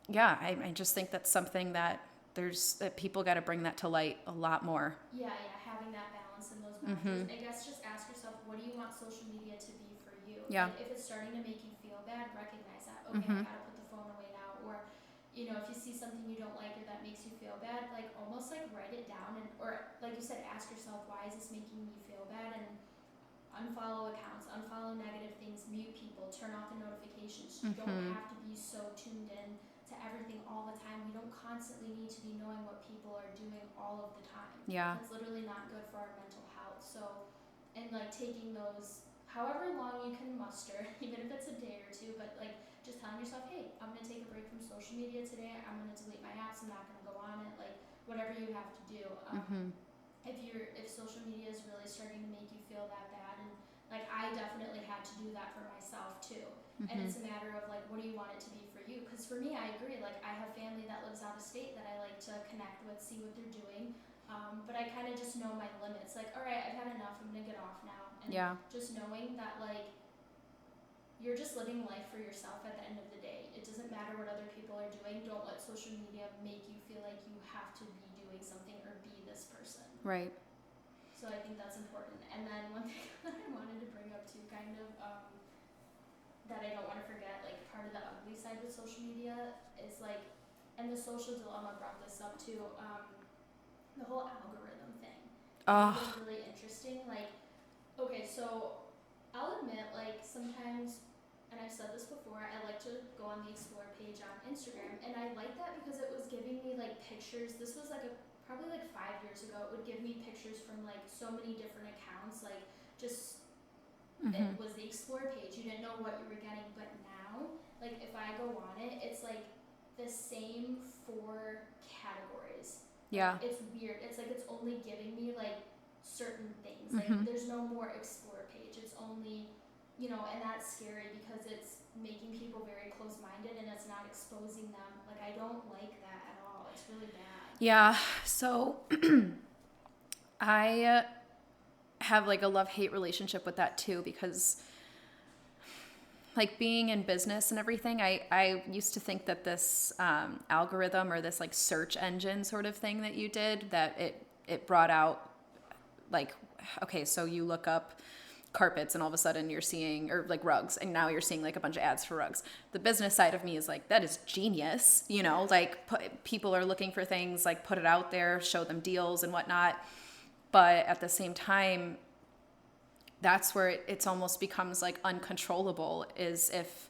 yeah, I just think that's something that that people got to bring that to light a lot more. Yeah, yeah, having that balance and those boundaries. I guess just ask yourself, what do you want social media to be for you? Yeah. Like, if it's starting to make you feel bad, recognize that. Okay, I gotta put the phone away now. Or, you know, if you see something you don't like or that makes you feel bad, like almost like write it down and, or like you said, ask yourself, why is this making me feel bad? And unfollow accounts, unfollow negative things, mute people, turn off the notifications. You don't have to be so tuned in to everything all the time. We don't constantly need to be knowing what people are doing all of the time. Yeah. That's literally not good for our mental health. So, and like taking those, however long you can muster, even if it's a day or two, but like just telling yourself, hey, I'm gonna take a break from social media today. I'm gonna delete my apps. I'm not gonna go on it. Like whatever you have to do. If social media is really starting to make you feel that bad, and like I definitely had to do that for myself too. And it's a matter of like, what do you want it to be for you? Because for me, I agree. Like I have family that lives out of state that I like to connect with, see what they're doing. But I kind of just know my limits. Like, all right, I've had enough. I'm gonna get off now. And Yeah. just knowing that like you're just living life for yourself at the end of the day. It doesn't matter what other people are doing. Don't let social media make you feel like you have to be doing something or be this person. Right. So I think that's important. And then one thing that I wanted to bring up too, kind of, that I don't want to forget, like part of the ugly side with social media is like, and the social dilemma brought this up too, the whole algorithm thing. I think it's really interesting. Like, okay, so I'll admit, like sometimes, and I've said this before, I like to go on the explore page on Instagram, and I like that because it was giving me like pictures. This was like probably like 5 years ago. It would give me pictures from like so many different accounts, like just it was the explore page. You didn't know what you were getting, but now, like if I go on it, it's like the same 4 categories. Yeah. Like, it's weird. It's like it's only giving me like certain things. Like there's no more explore page. It's only, you know, and that's scary because it's making people very close-minded and it's not exposing them. Like I don't like that at all. It's really bad. Yeah. So I have like a love-hate relationship with that too, because like being in business and everything, I used to think that this algorithm or this like search engine sort of thing that you did, that it brought out like, okay, so you look up carpets and all of a sudden you're seeing, or like rugs, and now you're seeing like a bunch of ads for rugs. The business side of me is like, that is genius, you know, like people are looking for things, like put it out there, show them deals and whatnot. But at the same time, that's where it's almost becomes like uncontrollable, is if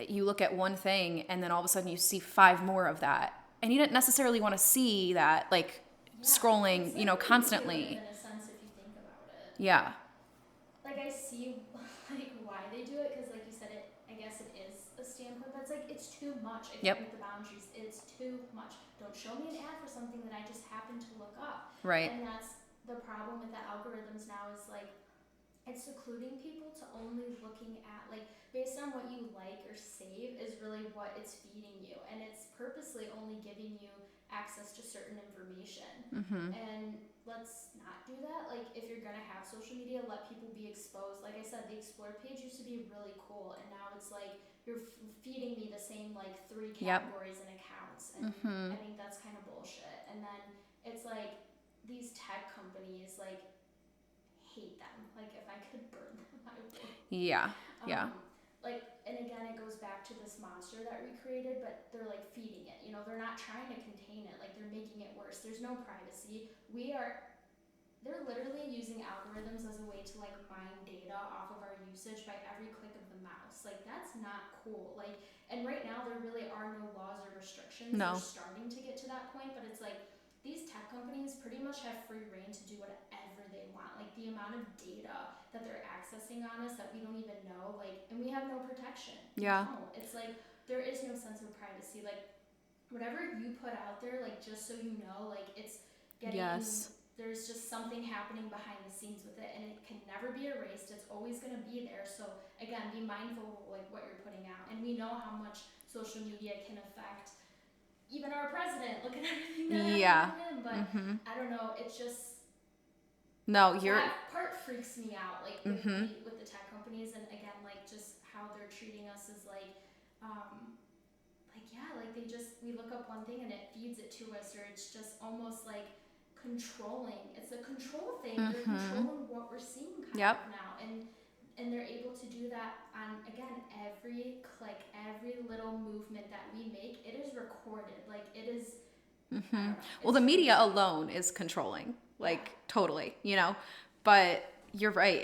you look at one thing and then all of a sudden you see 5 more of that, and you didn't necessarily want to see that, like scrolling, like you know, constantly. In a sense, if you think about it. Yeah. Like I see like why they do it, because like you said, it, I guess it is a standpoint, but it's like it's too much. I can't meet the boundaries. It's too much. Don't show me an ad for something that I just happen to look up. Right. And that's the problem with the algorithms now, is like it's secluding people to only looking at, like based on what you like or save is really what it's feeding you, and it's purposely only giving you access to certain information. And let's not do that. Like if you're gonna have social media, let people be exposed. Like I said, the explore page used to be really cool, and now it's like you're feeding me the same like 3 categories and accounts, and I think that's kind of bullshit. And then it's like these tech companies, like hate them. Like if I could burn them, I would. Yeah. Yeah. Like, and again, it goes back to this monster that we created, but they're like feeding it. You know, they're not trying to contain it. Like they're making it worse. There's no privacy. they're literally using algorithms as a way to like mine data off of our usage by every click of the mouse. Like that's not cool. Like, and right now there really are no laws or restrictions. They're No. starting to get to that point, but it's like these tech companies pretty much have free reign to do whatever they want. Like the amount of data that they're accessing on us that we don't even know, like, and we have no protection. We Yeah. don't. It's like there is no sense of privacy. Like whatever you put out there, like just so you know, like it's getting, Yes. there's just something happening behind the scenes with it, and it can never be erased. It's always going to be there. So again, be mindful of like what you're putting out. And we know how much social media can affect even our president. Look at everything that happened Yeah. with him. But I don't know. It's just No, you're. that part freaks me out. Like Mm-hmm. with the tech companies, and again, like just how they're treating us as like yeah, like they just, we look up one thing and it feeds it to us, or it's just almost like controlling. It's a control thing. They're controlling what we're seeing kind Yep. of now, and they're able to do that on again every click, every little movement that we make. It is recorded. Like it is. I don't know. Well, It's the media crazy. alone is controlling, like Yeah. totally, But you're right.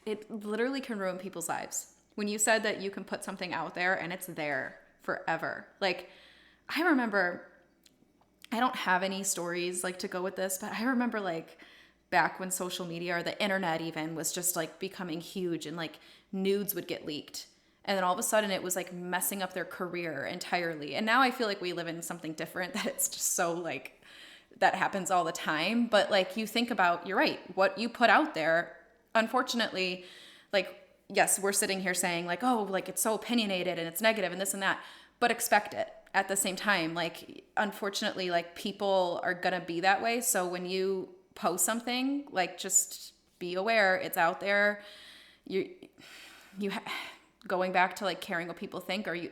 It literally can ruin people's lives. When you said that you can put something out there and it's there forever. Like I remember, I don't have any stories like to go with this, but I remember like back when social media or the internet even was just like becoming huge, and like nudes would get leaked. And then all of a sudden it was like messing up their career entirely. And now I feel like we live in something different that it's just so like that happens all the time. But like you think about, you're right, what you put out there, unfortunately, like, yes, we're sitting here saying like, oh, like it's so opinionated and it's negative and this and that, but expect it at the same time. Like, unfortunately, like people are gonna be that way. So when you post something, like just be aware it's out there. You, you, going back to like caring what people think, are you,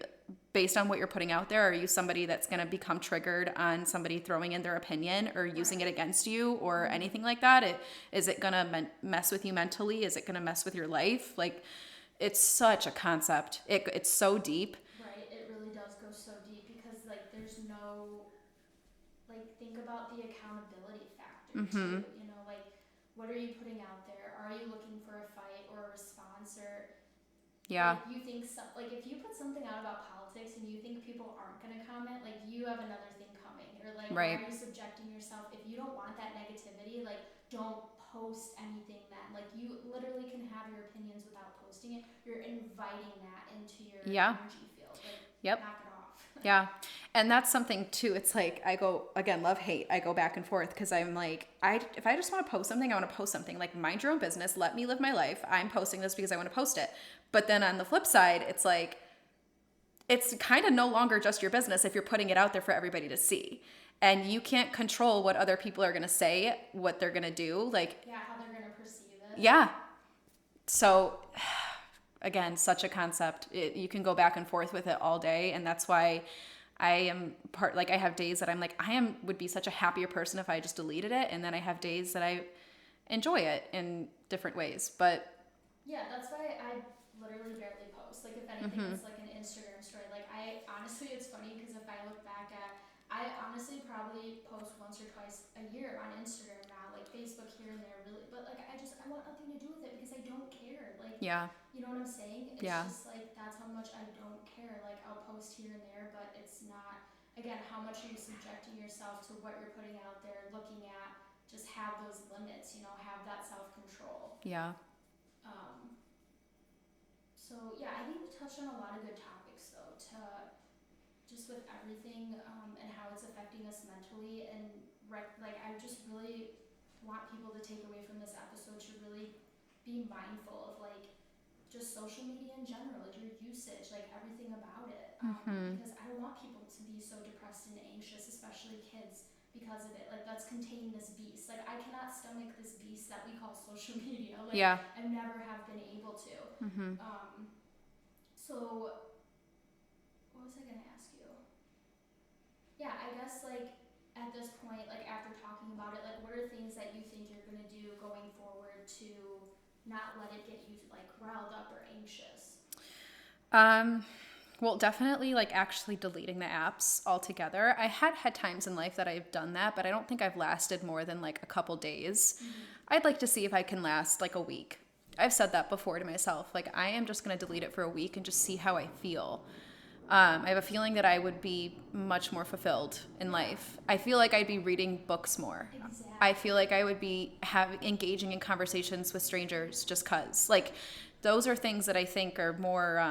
based on what you're putting out there, are you somebody that's going to become triggered on somebody throwing in their opinion or using it against you or anything like that? Is it going to mess with you mentally? Is it going to mess with your life? Like, it's such a concept. It's so deep. Right. It really does go so deep because like there's no, like think about the accountability factor too. You know, like what are you putting out there? Are you looking for a fight or a response, or Yeah. like you think like if you put something out about politics and you think people aren't going to comment, like you have another thing coming, or like why Right. are you subjecting yourself? If you don't want that negativity, like don't post anything then. Like you literally can have your opinions without posting it. You're inviting that into your Yeah. energy field. Like Yep. knock it off. Yeah. And that's something too. It's like I go again, love hate. I go back and forth because I'm like, if I just want to post something, I want to post something. Like mind your own business. Let me live my life. I'm posting this because I want to post it. But then on the flip side, it's like it's kind of no longer just your business if you're putting it out there for everybody to see. And you can't control what other people are going to say, what they're going to do. Like, Yeah, how they're going to perceive it. yeah. So again, such a concept. You can go back and forth with it all day, and that's why I am like I have days that I'm like would be such a happier person if I just deleted it, and then I have days that I enjoy it in different ways. But yeah, that's why I literally barely post. Like if anything, it's like an Instagram story. Like I honestly, it's funny because if I look back at, I honestly probably post once or twice a year on Instagram now, like Facebook here and there, really. But like I want nothing to do with it because I don't care. Like yeah, you know what I'm saying? It's yeah, just like that's how much I don't care. Like I'll post here and there, but it's not. Again, how much are you subjecting yourself to what you're putting out there, looking at? Just have those limits, you know, have that self control. yeah, Um, so yeah, I think we touched on a lot of good topics though, to just with everything and how it's affecting us mentally, and like I just really want people to take away from this episode to really be mindful of like just social media in general, like your usage, like everything about it. Because I don't want people to be so depressed and anxious, especially kids, because of it. Like that's containing this beast. Like I cannot stomach this beast that we call social media. Like yeah. I never have been able to. So what was I gonna ask you? Yeah, I guess like at this point, like after talking about it, like what are things that you think you're gonna do going forward to not let it get you like riled up or anxious? Well, definitely like actually deleting the apps altogether. I had times in life that I've done that, but I don't think I've lasted more than like a couple days. I'd like to see if I can last like a week. I've said that before to myself. Like, I am just going to delete it for a week and just see how I feel. I have a feeling that I would be much more fulfilled in life. I feel like I'd be reading books more. I Exactly. feel like I would be engaging in conversations with strangers just cause. Like, those are things that I think are more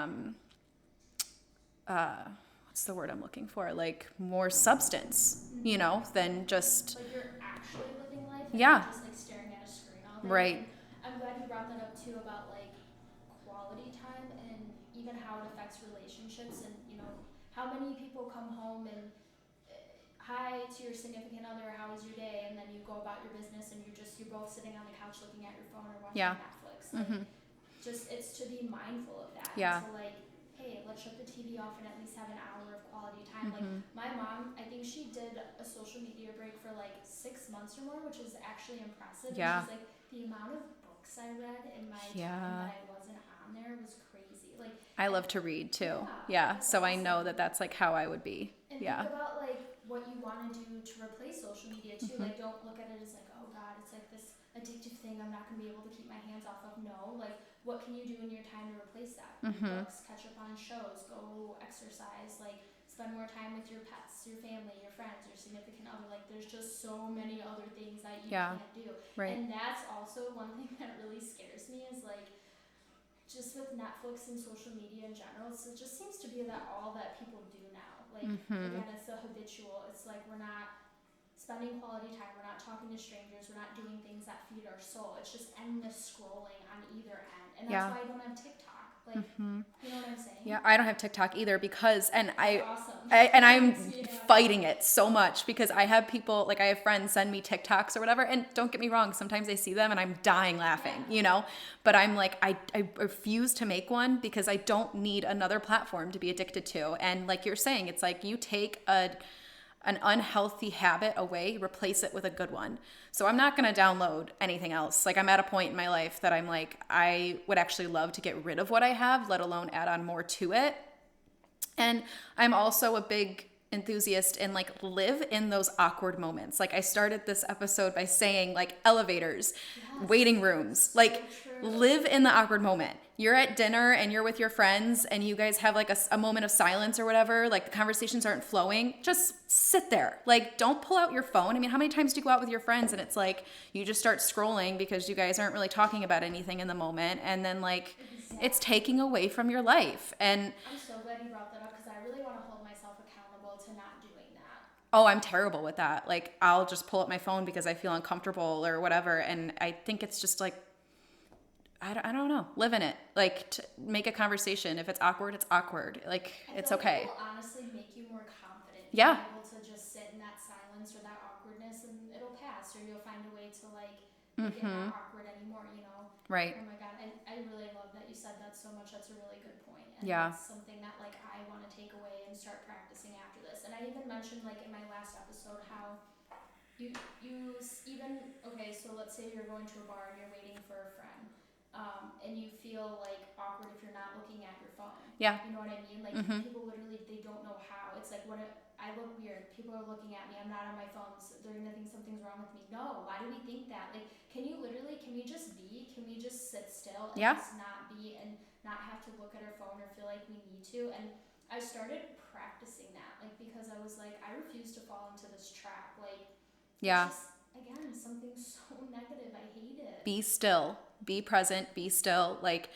what's the word I'm looking for? Like more substance, than just Like you're actually living life and yeah, not just like staring at a screen all day. right. And I'm glad you brought that up too about like quality time and even how it affects relationships and how many people come home and hi to your significant other, how was your day, and then you go about your business and you're both sitting on the couch looking at your phone or watching Yeah. Netflix. Like just it's to be mindful of that and Yeah. to like, hey, let's shut the TV off and at least have an hour of quality time. Like my mom, I think she did a social media break for like 6 months or more, which is actually impressive. Yeah. And she's like, the amount of books I read in my time Yeah. that I wasn't on there was crazy. Like I love to read too. yeah, Yeah. that's So I know awesome. that that's like how I would be. And Yeah. think about like what you want to do to replace social media too. Like don't look at it as like, oh god, it's like this addictive thing I'm not gonna be able to keep my hands off of. No, like what can you do in your time to replace that? Read books, catch up on shows, go exercise, like spend more time with your pets, your family, your friends, your significant other. Like there's just so many other things that you Yeah. can't do. Right. And that's also one thing that really scares me is like just with Netflix and social media in general, it just seems to be that all that people do now. Like again, it's the habitual. It's like we're not spending quality time. We're not talking to strangers. We're not doing things that feed our soul. It's just endless scrolling on either end, and that's Yeah. why I don't have TikTok. Like, you know what I'm saying? Yeah, I don't have TikTok either because, and Awesome. I'm Yeah. fighting it so much because I have people, like I have friends send me TikToks or whatever, and don't get me wrong, sometimes I see them and I'm dying laughing, but I'm like, I refuse to make one because I don't need another platform to be addicted to. And like you're saying, it's like you take an unhealthy habit away, replace it with a good one. So I'm not going to download anything else. Like I'm at a point in my life that I'm like, I would actually love to get rid of what I have, let alone add on more to it. And I'm also a big enthusiast in like live in those awkward moments. Like I started this episode by saying like elevators, waiting rooms, like live in the awkward moment. You're at dinner and you're with your friends and you guys have like a moment of silence or whatever, like the conversations aren't flowing, just sit there. Like don't pull out your phone. I mean, how many times do you go out with your friends and it's like you just start scrolling because you guys aren't really talking about anything in the moment, and then like it's taking away from your life. And I'm so glad you brought that up because I really want to hold myself accountable to not doing that. oh, I'm terrible with that. Like I'll just pull up my phone because I feel uncomfortable or whatever, and I think it's just like I don't know. Live in it. Like make a conversation. If it's awkward, it's awkward. Like it's I feel okay. like it will honestly make you more confident. Yeah. Being able to just sit in that silence or that awkwardness, and it'll pass, or you'll find a way to like make it not awkward anymore. Right. Oh my god, I really love that you said that so much. That's a really good point. And Yeah. that's something that like I want to take away and start practicing after this. And I even mentioned like in my last episode how you even okay, so let's say you're going to a bar and you're waiting for a friend. And you feel like awkward if you're not looking at your phone. Yeah. You know what I mean? Like people literally they don't know how. It's like I look weird. People are looking at me. I'm not on my phone. So they're gonna think something's wrong with me. No, why do we think that? Like, can we just be? Can we just sit still and just not be and not have to look at our phone or feel like we need to? And I started practicing that, like because I was like, I refuse to fall into this trap. Like, Yeah. it's just, again, something so negative. I hate it. Be still. Be present. Be still. Like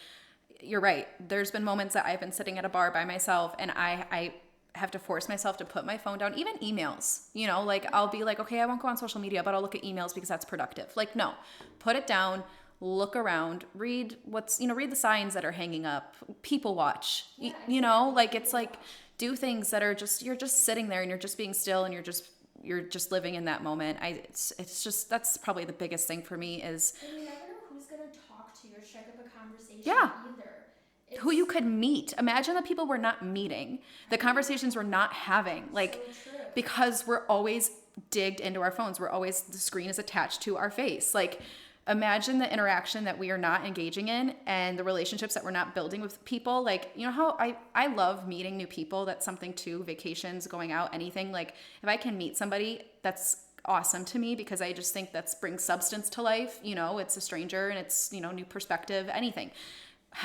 you're right. There's been moments that I've been sitting at a bar by myself and I have to force myself to put my phone down. Even emails, like I'll be like, okay, I won't go on social media, but I'll look at emails because that's productive. Like, no, put it down, look around, read read the signs that are hanging up, people watch, like it's like do things that are just, you're just sitting there and you're just being still and you're just living in that moment. It's just, that's probably the biggest thing for me is. And you never know who's going to talk to you or strike up a conversation either. Who you could meet. Imagine the people we're not meeting, the conversations we're not having, like so true. because we're always digged into our phones. The screen is attached to our face. Like imagine the interaction that we are not engaging in and the relationships that we're not building with people. Like, you know how I love meeting new people. That's something too. Vacations, going out, anything. Like, if I can meet somebody, that's awesome to me because I just think that's brings substance to life. You know, it's a stranger and it's, you know, new perspective, anything.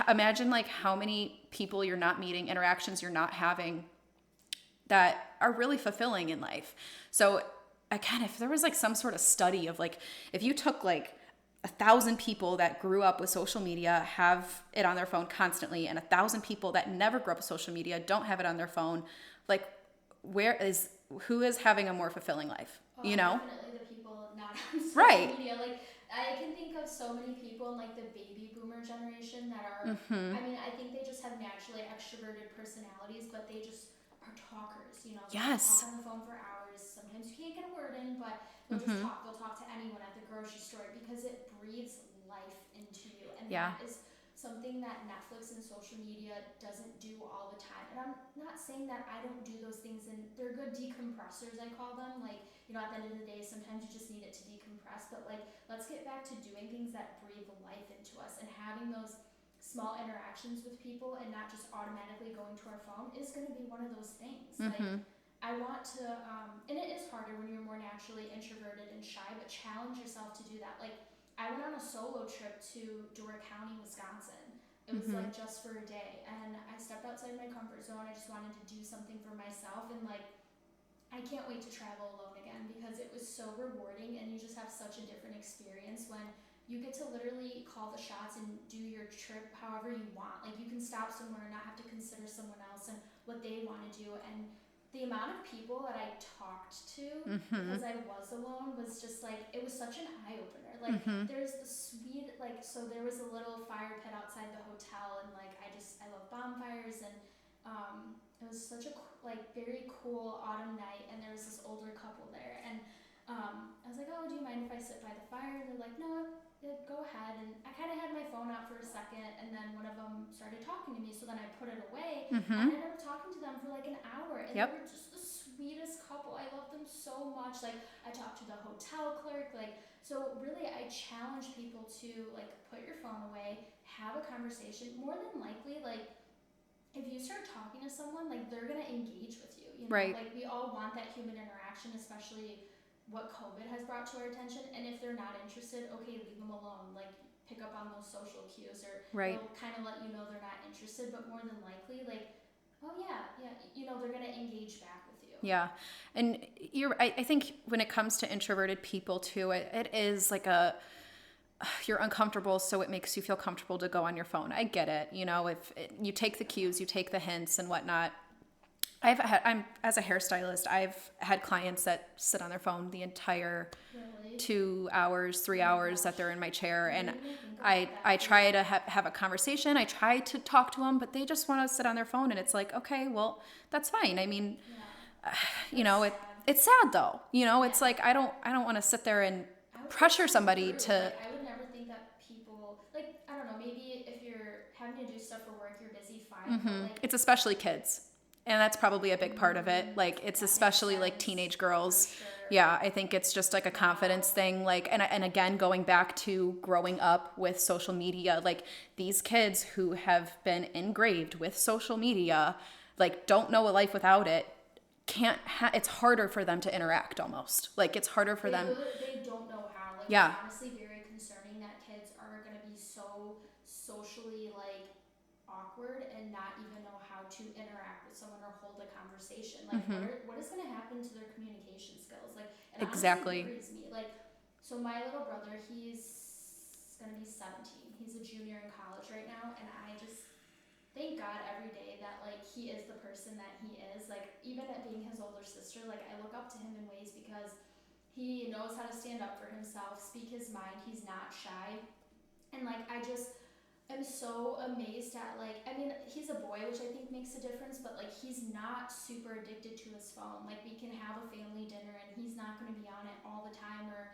Imagine like how many people you're not meeting, interactions you're not having that are really fulfilling in life. So again, if there was like some sort of study of like, if you took like 1,000 people that grew up with social media have it on their phone constantly, and 1,000 people that never grew up with social media don't have it on their phone, like who is having a more fulfilling life? Oh, You know? definitely the people not on social Right. media. Like, I can think of so many people in like the baby boomer generation that are. I mean, I think they just have naturally extroverted personalities, but they just are talkers. You know, they can talk Yes. on the phone for hours. Sometimes you can't get a word in, but they'll just talk. They'll talk to anyone at the grocery store because it breathes life into you, and Yeah. that is something that Netflix and social media doesn't do all the time. And I'm not saying that I don't do those things, and they're good decompressors, I call them. Like, you know, at the end of the day, sometimes you just need it to decompress. But like, let's get back to doing things that breathe life into us, and having those small interactions with people and not just automatically going to our phone is going to be one of those things. Like, I want to, and it is harder when you're more naturally introverted and shy, but challenge yourself to do that. Like, I went on a solo trip to Door County, Wisconsin. It was like just for a day, and I stepped outside my comfort zone. I just wanted to do something for myself, and like, I can't wait to travel alone again because it was so rewarding, and you just have such a different experience when you get to literally call the shots and do your trip however you want. Like, you can stop somewhere and not have to consider someone else and what they want to do. And the amount of people that I talked to because I was alone was just like, it was such an eye opener. Like, there's the sweet, like, so there was a little fire pit outside the hotel, and like, I love bonfires, and it was such a like very cool autumn night, and there was this older couple there, and I was like, oh, do you mind if I sit by the fire? And they're like, no, go ahead. And I kind of had my phone out for a second, and then one of them started talking to me, so then I put it away, and I ended up talking to them for like an hour, and they were just the sweetest couple. I love them so much. Like, I talked to the hotel clerk, like, so really I challenge people to like put your phone away, have a conversation. More than likely, like, if you start talking to someone, like, they're gonna engage with you, you know? Right. Like, we all want that human interaction, especially what COVID has brought to our attention. And if they're not interested, okay, leave them alone. Like, pick up on those social cues, or Right. they'll kind of let you know they're not interested. But more than likely, like, oh yeah, you know, they're gonna engage back with you. Yeah. And I think when it comes to introverted people too, it is like you're uncomfortable, so it makes you feel comfortable to go on your phone. I get it. You know, you take the cues, you take the hints and whatnot. I'm as a hairstylist, I've had clients that sit on their phone the entire Really? 2 hours, 3 hours that they're in my chair, I and didn't even think about I that. try to have a conversation. I try to talk to them, but they just want to sit on their phone, and it's like, okay, well, that's fine. I mean, Yeah. you know, That's sad. it's sad though. You know, it's Yeah. like I don't want to sit there and I would pressure think so somebody too. to. Like, I would never think that people, like, I don't know, maybe if you're having to do stuff for work, you're busy, fine. But like, It's especially kids. And that's probably a big part of it. Like, it's that makes especially like sense, teenage for girls. sure. Yeah, I think it's just like a confidence thing. Like, and again, going back to growing up with social media, like these kids who have been engraved with social media, like don't know a life without it, it's harder for them to interact almost. Like, it's harder for them. They don't know how. Like, Yeah. it's honestly very concerning that kids are gonna be so socially like awkward and not even know how to interact with someone or hold a conversation. Like, what is gonna happen to their communication skills? Like, it Exactly. honestly worries me. Like, so my little brother, he's gonna be 17. He's a junior in college right now, and I just thank God every day that like he is the person that he is. Like, even at being his older sister, like, I look up to him in ways because he knows how to stand up for himself, speak his mind. He's not shy, and like, I just am so amazed at, like, I mean, he's a boy, which I think makes a difference, but like, he's not super addicted to his phone. Like, we can have a family dinner and he's not going to be on it all the time, or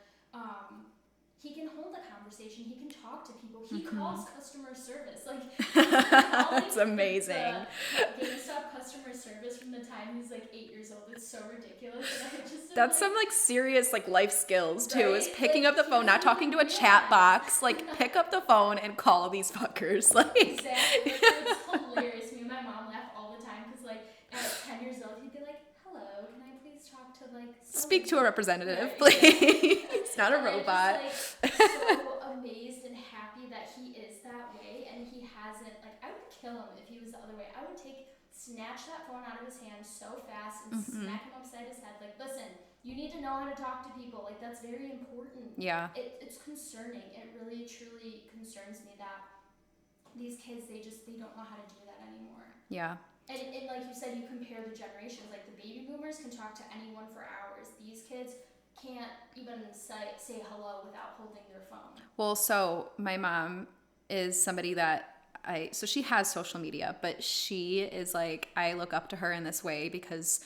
he can hold a conversation, he can talk to people, he calls customer service. Like, he's been calling That's amazing. the GameStop customer service from the time time he's like 8 years old. It's so ridiculous. And I just That's some like serious like life skills too, is right? picking Like, up the he phone, not doesn't talking to a even chat realize. box, like pick up the phone and call these fuckers. Like Exactly. Like, it's hilarious. Me and my mom laugh all the time because, like, at 10 years old, he'd be like, "Hello, can I please talk to like speak to a so-and-so?" representative, Right, exactly. please. It's not a And I'm just robot. like so amazed and happy that he is that way, and he hasn't. Like, I would kill him if he was the other way. I would snatch that phone out of his hand so fast and smack him upside his head. Like, listen, you need to know how to talk to people. Like, that's very important. Yeah. It's concerning. It really, truly concerns me that these kids, they don't know how to do that anymore. Yeah. And like you said, you compare the generations. Like, the baby boomers can talk to anyone for hours. These kids can't even say hello without holding their phone. Well, so my mom is somebody that so she has social media, but she is like, I look up to her in this way because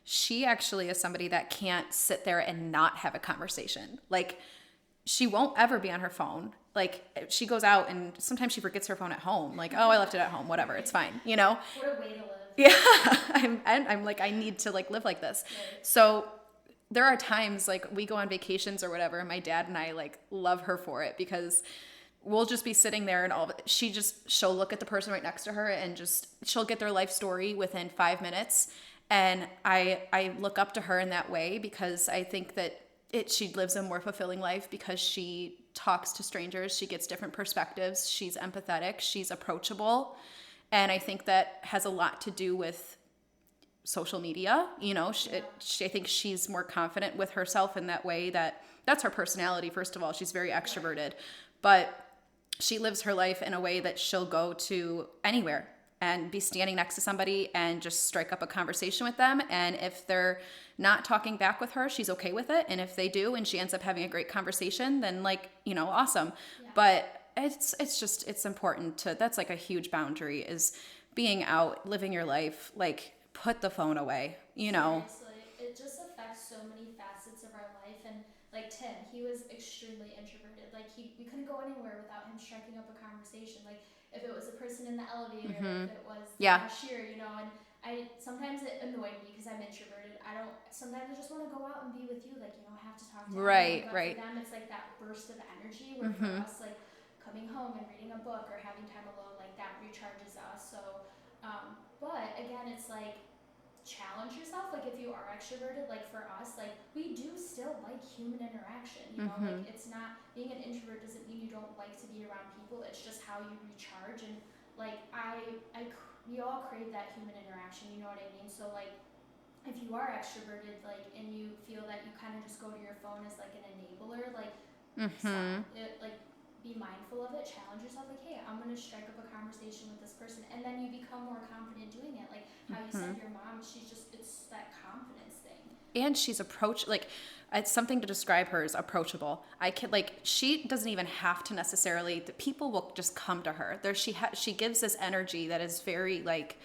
she actually is somebody that can't sit there and not have a conversation. Like, she won't ever be on her phone. Like, she goes out and sometimes she forgets her phone at home. Like, oh, I left it at home. Whatever, it's fine. You know? What a way to live. Yeah, I'm like, I need to like live like this. Right. So there are times like we go on vacations or whatever, and my dad and I like love her for it because we'll just be sitting there and she'll look at the person right next to her and just she'll get their life story within 5 minutes. And I look up to her in that way because I think that she lives a more fulfilling life because she talks to strangers, she gets different perspectives, she's empathetic, she's approachable. And I think that has a lot to do with social media. You know, I think she's more confident with herself in that way. That's her personality. First of all, she's very extroverted, but she lives her life in a way that she'll go to anywhere and be standing next to somebody and just strike up a conversation with them. And if they're not talking back with her, she's okay with it. And if they do, and she ends up having a great conversation, then like, awesome. Yeah. But it's important that's like a huge boundary, is being out, living your life, like put the phone away, Seriously, it just affects so many facets of our life. And like Tim, he was extremely introverted. Like, we couldn't go anywhere without him striking up a conversation. Like, if it was a person in the elevator, if it was the cashier, and sometimes it annoyed me because I'm introverted. Sometimes I just want to go out and be with you. Like, you don't have to talk to anyone. But for them, it's like that burst of energy where for us, like, coming home and reading a book or having time alone, like, that recharges us. So, but again, it's like, challenge yourself. Like, if you are extroverted, like for us, like, we do still like human interaction, like, it's not, being an introvert doesn't mean you don't like to be around people. It's just how you recharge. And like, we all crave that human interaction, you know what I mean? So like, if you are extroverted, like, and you feel that you kind of just go to your phone as like an enabler, like, stop it, like, be mindful of it, challenge yourself, like, hey, I'm going to strike up a conversation with this person, and then you become more confident doing it. Like how you said your mom, it's that confidence thing. And she's it's something to describe her as approachable. She doesn't even have to necessarily, the people will just come to her. She gives this energy that is very like,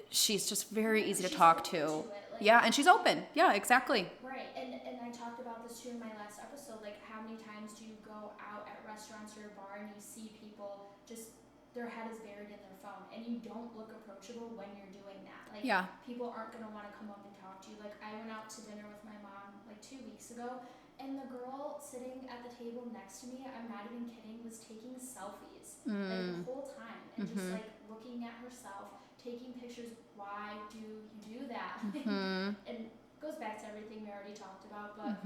she's just very easy to talk to. Yeah, and she's open. Yeah, exactly. Right, and I talked about this too in my last episode. Like, how many times do you go out at restaurants or a bar and you see people just, their head is buried in their phone, and you don't look approachable when you're doing that. Like, people aren't going to want to come up and talk to you. Like, I went out to dinner with my mom like 2 weeks ago, and the girl sitting at the table next to me, I'm not even kidding, was taking selfies like the whole time, and just like looking at herself, taking pictures. Why do you do that? And it goes back to everything we already talked about, but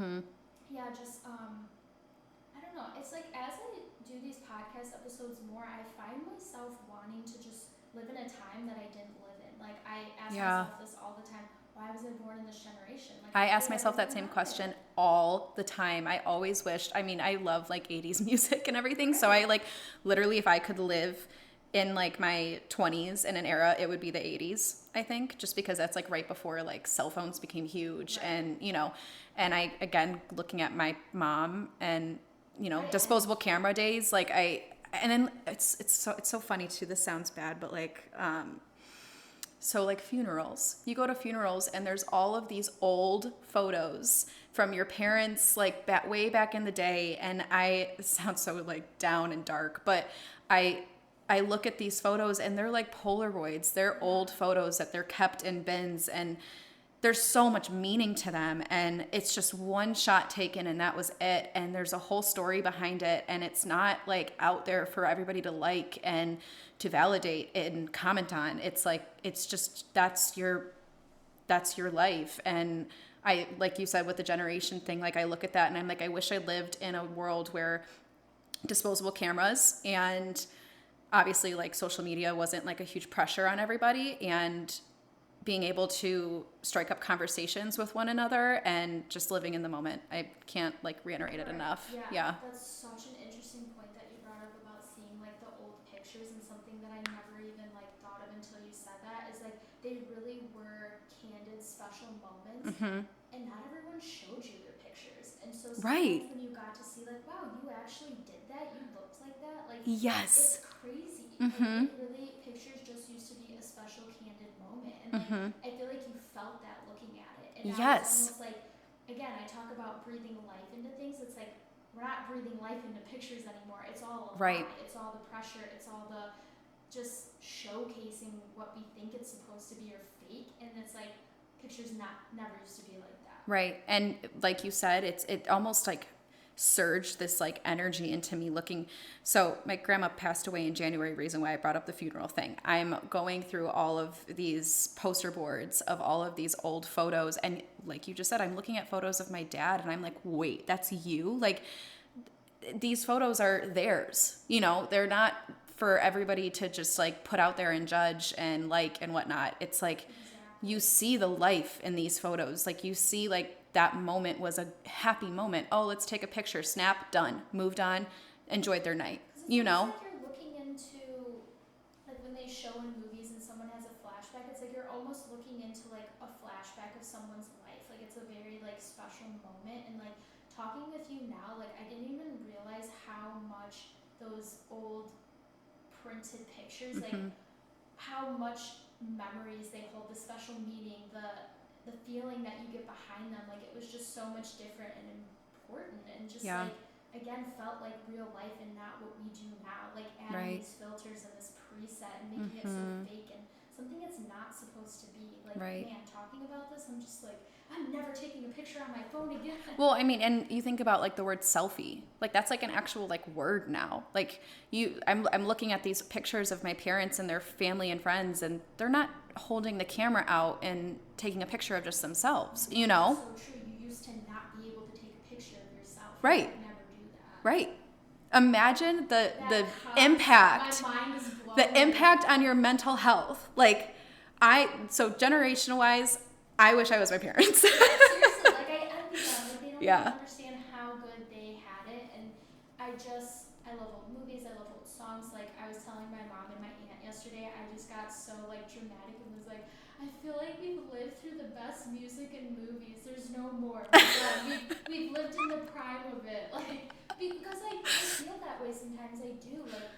yeah, just I don't know, it's like, as I do these podcast episodes more, I find myself wanting to just live in a time that I didn't live in. Like, I ask myself this all the time: why was I born in this generation? Like, I ask myself that same question all the time. I always wished, I love like 80s music and everything, so I like, literally, if I could live in like my 20s in an era, it would be the 80s, I think, just because that's like right before like cell phones became huge. And and I, again, looking at my mom and disposable camera days, like and then it's so funny too, this sounds bad, but like so like funerals, you go to funerals and there's all of these old photos from your parents, like way back in the day, and it sounds so like down and dark, but I look at these photos and they're like Polaroids. They're old photos that they're kept in bins, and there's so much meaning to them, and it's just one shot taken and that was it, and there's a whole story behind it, and it's not like out there for everybody to like and to validate and comment on. It's like, it's just, that's your life. And I, like you said with the generation thing, like I look at that and I'm like, I wish I lived in a world where disposable cameras and obviously like social media wasn't like a huge pressure on everybody, and being able to strike up conversations with one another and just living in the moment. I can't like reiterate it enough. Yeah, Yeah. that's such an interesting point that you brought up about seeing like the old pictures, and something that I never even like thought of until you said that is like they really were candid special moments, and not everyone showed you their pictures. And so Right. sometimes when you got to see like, wow, you actually did that, you looked like that, like Yes. it's crazy. Like it really, pictures just used to be a special candid moment, and like I feel like you felt that looking at it, and now it's Yes. almost like, again, I talk about breathing life into things. It's like we're not breathing life into pictures anymore. It's all a Right. lie. It's all the pressure. It's all the just showcasing what we think it's supposed to be or fake. And it's like pictures never used to be like that. Right. And like you said, it almost like surged this like energy into me looking. So my grandma passed away in January, reason why I brought up the funeral thing. I'm going through all of these poster boards of all of these old photos, and like you just said, I'm looking at photos of my dad and I'm like, wait, that's you? Like these photos are theirs, they're not for everybody to just like put out there and judge and like and whatnot. It's like you see the life in these photos. Like you see like that moment was a happy moment. Oh, let's take a picture, snap, done, moved on, enjoyed their night. It's like you're looking into, like when they show in movies and someone has a flashback, it's like you're almost looking into like a flashback of someone's life. Like it's a very like special moment. And like talking with you now, like I didn't even realize how much those old printed pictures, like how much memories they hold, the special meaning, the feeling that you get behind them. Like it was just so much different and important, and just like again felt like real life and not what we do now, like adding these filters and this preset and making it so fake and something it's not supposed to be. Like man, talking about this, I'm just like, I'm never taking a picture on my phone again. Well, I mean, and you think about like the word selfie, like that's like an actual like word now. Like I'm looking at these pictures of my parents and their family and friends, and they're not holding the camera out and taking a picture of just themselves, So true. You used to not be able to take a picture of yourself. Right. You could never do that. Right. Imagine the impact, my mind is blown the impact on your mental health. Like so generation wise, I wish I was my parents. Seriously, like I envy them. Like they don't even understand how good they had it. And I love old movies. I love old songs. Like I was telling my mom and my aunt yesterday, I just got so like dramatic and was like, I feel like we've lived through the best music and movies. There's no more. We've lived in the prime of it. Like because I feel that way sometimes. I do. Like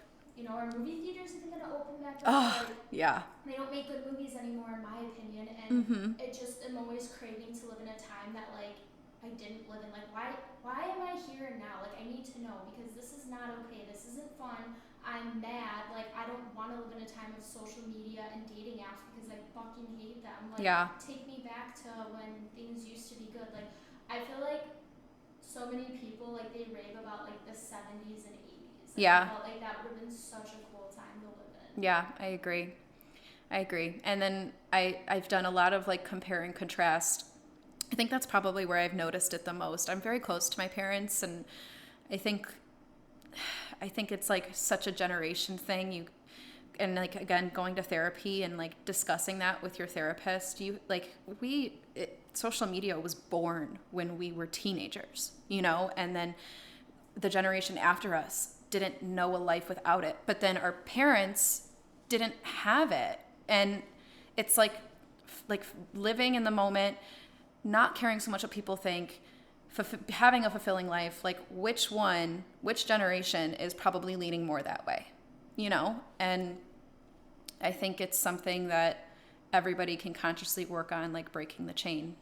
our movie theaters even gonna open back up. They don't make good movies anymore, in my opinion, and it just, I'm always craving to live in a time that like I didn't live in. Like why am I here now? Like I need to know, because this is not okay. This isn't fun. I'm mad. Like I don't want to live in a time of social media and dating apps because I fucking hate them. Like take me back to when things used to be good. Like I feel like so many people like they rave about like the 70s and 80s. I felt like that would have been such a cool time to live in. Yeah, I agree. And then I've done a lot of like compare and contrast. I think that's probably where I've noticed it the most. I'm very close to my parents, and I think it's like such a generation thing. And like again, going to therapy and like discussing that with your therapist, social media was born when we were teenagers, and then the generation after us didn't know a life without it. But then our parents didn't have it. And it's like living in the moment, not caring so much what people think, having a fulfilling life. Like which generation is probably leaning more that way, And I think it's something that everybody can consciously work on, like breaking the chain.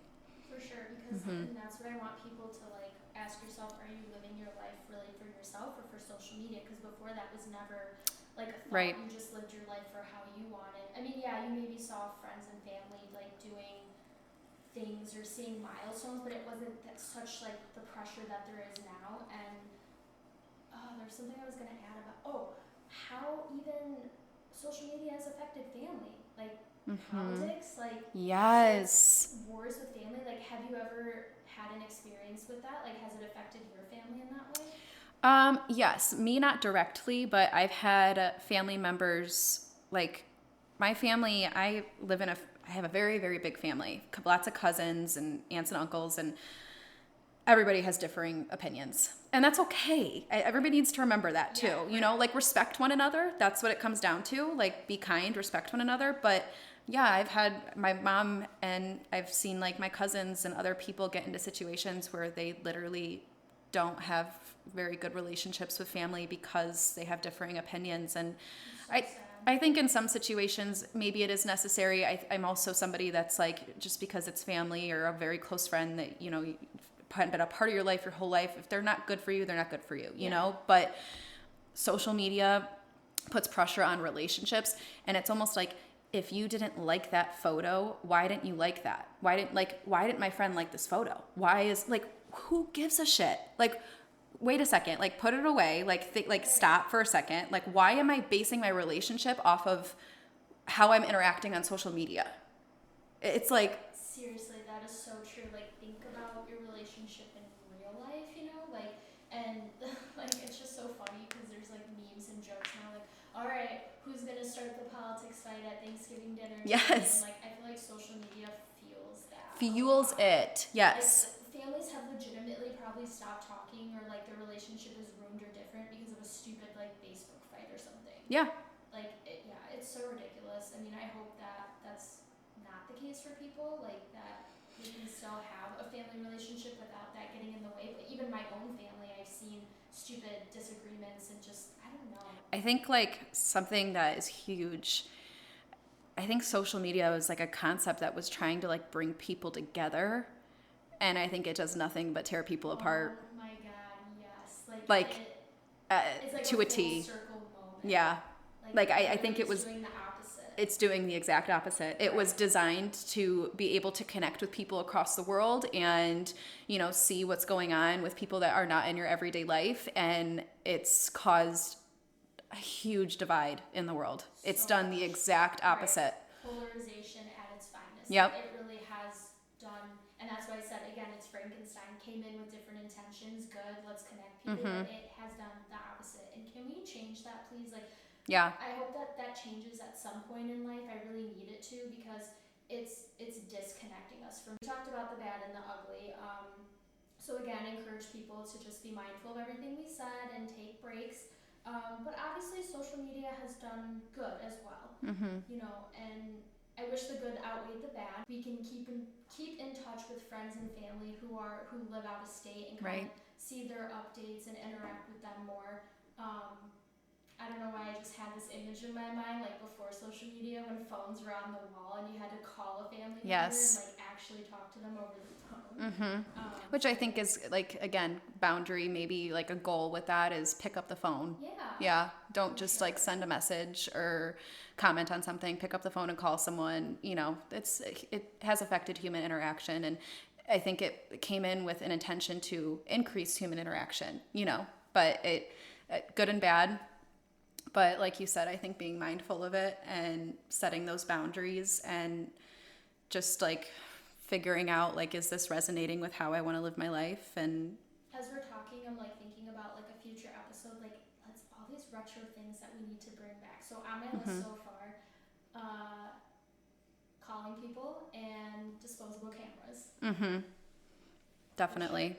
For sure, because and that's what I want people to like ask yourself: are you living your life really for yourself or for social media? Because before that was never like thought Right. you just lived your life for how you wanted. I mean, yeah, you maybe saw friends and family like doing things or seeing milestones, but it wasn't that such like the pressure that there is now. And there's something I was gonna add about how even social media has affected family, like politics, like Yes. wars with family. Like, have you ever had an experience with that? Like, has it affected your family in that way? Yes, me not directly, but I've had family members like my family. I have a very, very big family, lots of cousins and aunts and uncles, and everybody has differing opinions. And that's okay. Everybody needs to remember that too. Yeah, You know, like respect one another. That's what it comes down to. Like be kind, respect one another. But yeah, I've had my mom and I've seen like my cousins and other people get into situations where they literally don't have very good relationships with family because they have differing opinions. And it's so I sad. I think in some situations maybe it is necessary. I'm also somebody that's like just because it's family or a very close friend that you know been a part of your life your whole life. If they're not good for you, they're not good for you. You know. But social media puts pressure on relationships, and it's almost like if you didn't like that photo, why didn't you like that? Why didn't my friend like this photo? Why is like who gives a shit? Like wait a second, like put it away, like stop for a second. Like why am I basing my relationship off of how I'm interacting on social media? It's like Seriously, that is so true. Like, think about your relationship in real life, you know? Like, and like, it's just so funny because there's like memes and jokes now, like, all right, who's gonna start the politics fight at Thanksgiving dinner tonight? And yes, like, I feel like social media fuels that a fuels lot. it. Like, Yes. families have legitimately probably stopped talking or like their relationship is ruined or different because of a stupid like Facebook fight or something. Yeah. Like, yeah, it's so ridiculous. I mean, I hope that that's not the case for people, like that they can still have a family relationship without that getting in the way. But even my own family, I've seen stupid disagreements and just, I don't know. I think like something that is huge. I think social media was like a concept that was trying to like bring people together, and I think it does nothing but tear people apart. Oh my god, yes. Like, Like uh, it's like to a a full T. circle moment. Yeah. Like, Like I think literally it it's was doing the opposite. it's doing the exact opposite. It was designed to be able to connect with people across the world and, you know, see what's going on with people that are not in your everyday life. And it's caused a huge divide in the world. It's So done the much. exact opposite. Polarization at its finest. Yep. Like, it really has done, and that's why I said again, it's Frankenstein. Came in with different intentions, good, let's connect people, but it has done the opposite. And can we change that, please? Like, Yeah. I hope that that changes at some point in life. I really need it to because it's disconnecting us from. We talked about the bad and the ugly. So again, encourage people to just be mindful of everything we said and take breaks. But obviously, social media has done good as well. You know, and I wish the good outweighed the bad. We can keep in touch with friends and family who live out of state and kind of see their updates and interact with them more. I don't know why I just had this image in my mind, like before social media, when phones were on the wall and you had to call a family member and like actually talk to them over the phone. Which I think is like again boundary, maybe like a goal with that is pick up the phone. Yeah. Yeah, don't just like send a message or comment on something. Pick up the phone and call someone. You know, it has affected human interaction, and I think it came in with an intention to increase human interaction. You know, but it good and bad. But like you said, I think being mindful of it and setting those boundaries and just like figuring out like is this resonating with how I want to live my life. And As we're talking, I'm like thinking about like a future episode, like let's all these retro things that we need to bring back. So on my list so far, calling people and disposable cameras. definitely.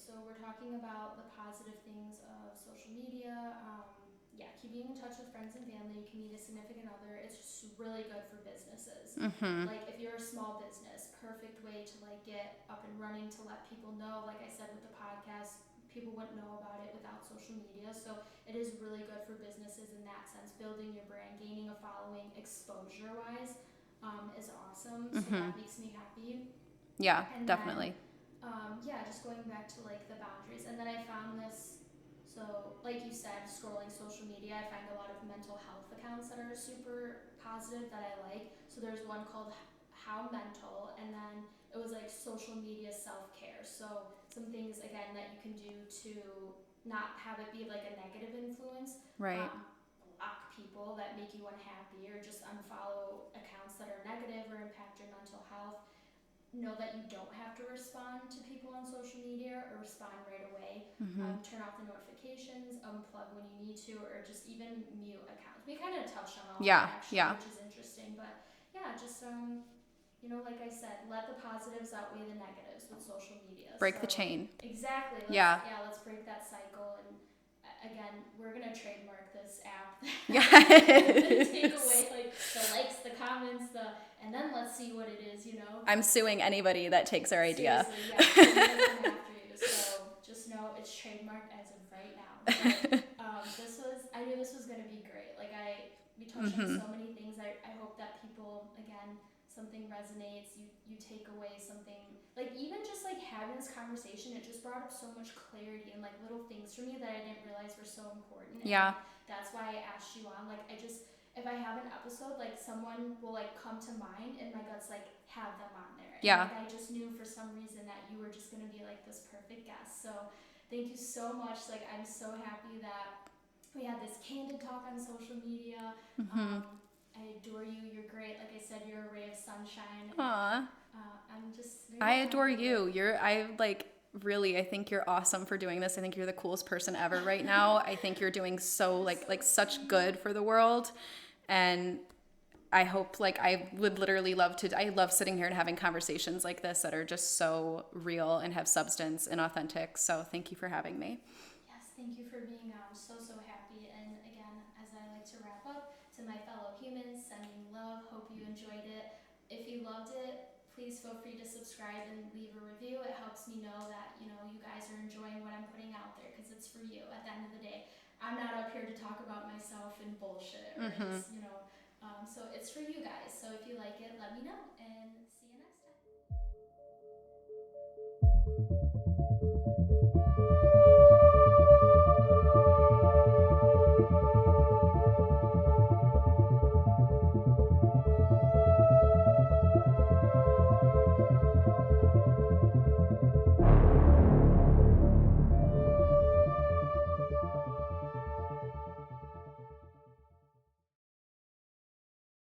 So we're talking about the positive things of social media. Yeah, keeping in touch with friends and family. You can meet a significant other. It's just really good for businesses. Like if you're a small business, perfect way to like get up and running, to let people know. Like I said with the podcast, people wouldn't know about it without social media. So it is really good for businesses in that sense. Building your brand, gaining a following, exposure wise, is awesome. So that makes me happy. Yeah, And definitely. then, yeah, just going back to like the boundaries. And then I found this So, like you said, scrolling social media, I find a lot of mental health accounts that are super positive that I like. So, there's one called How Mental, and then it was like social media self care. So, some things again that you can do to not have it be like a negative influence. Right. Block people that make you unhappy, or just unfollow accounts that are negative or impact your mental health. Know that you don't have to respond to people on social media or respond right away. Turn off the notifications, unplug when you need to, or just even mute accounts. We kind of touched on all Yeah. that actually, Yeah. which is interesting. But yeah, just like I said, let the positives outweigh the negatives with social media. Break the So chain. exactly, Yeah. let's break that cycle. And again, we're gonna trademark this app. Take Yes. away like the likes, the comments, and then let's see what it is. I'm suing anybody that takes our idea. Seriously, yeah, we're gonna come after you. So just know it's trademarked as of right now. But I knew this was gonna be great. Like we touched on so many things. I hope that people, again, something resonates. You take away something. Like even just like having this conversation, it just brought up so much clarity and like little things for me that I didn't realize were so important. Yeah. And that's why I asked you on. Like if I have an episode, like someone will like come to mind and my guts like have them on there. And Yeah. like I just knew for some reason that you were just gonna be like this perfect guest. So thank you so much. Like I'm so happy that we had this candid talk on social media. I adore you. You're great. Like I said, you're a ray of sunshine. Aw. I'm just very I adore happy. you. I think you're awesome for doing this. I think you're the coolest person ever right now. I think you're doing so like such good for the world. And I hope I would literally I love sitting here and having conversations like this that are just so real and have substance and authentic. So thank you for having me. Yes, thank you for being so happy. And again, as I like to wrap up, to my fellow humans, sending love. Hope you enjoyed it. If you loved it, please feel free to subscribe and leave a review. It helps me know that you guys are enjoying what I'm putting out there, because it's for you. At the end of the day, I'm not up here to talk about myself and bullshit, or just so it's for you guys. So if you like it, let me know, and see you next time.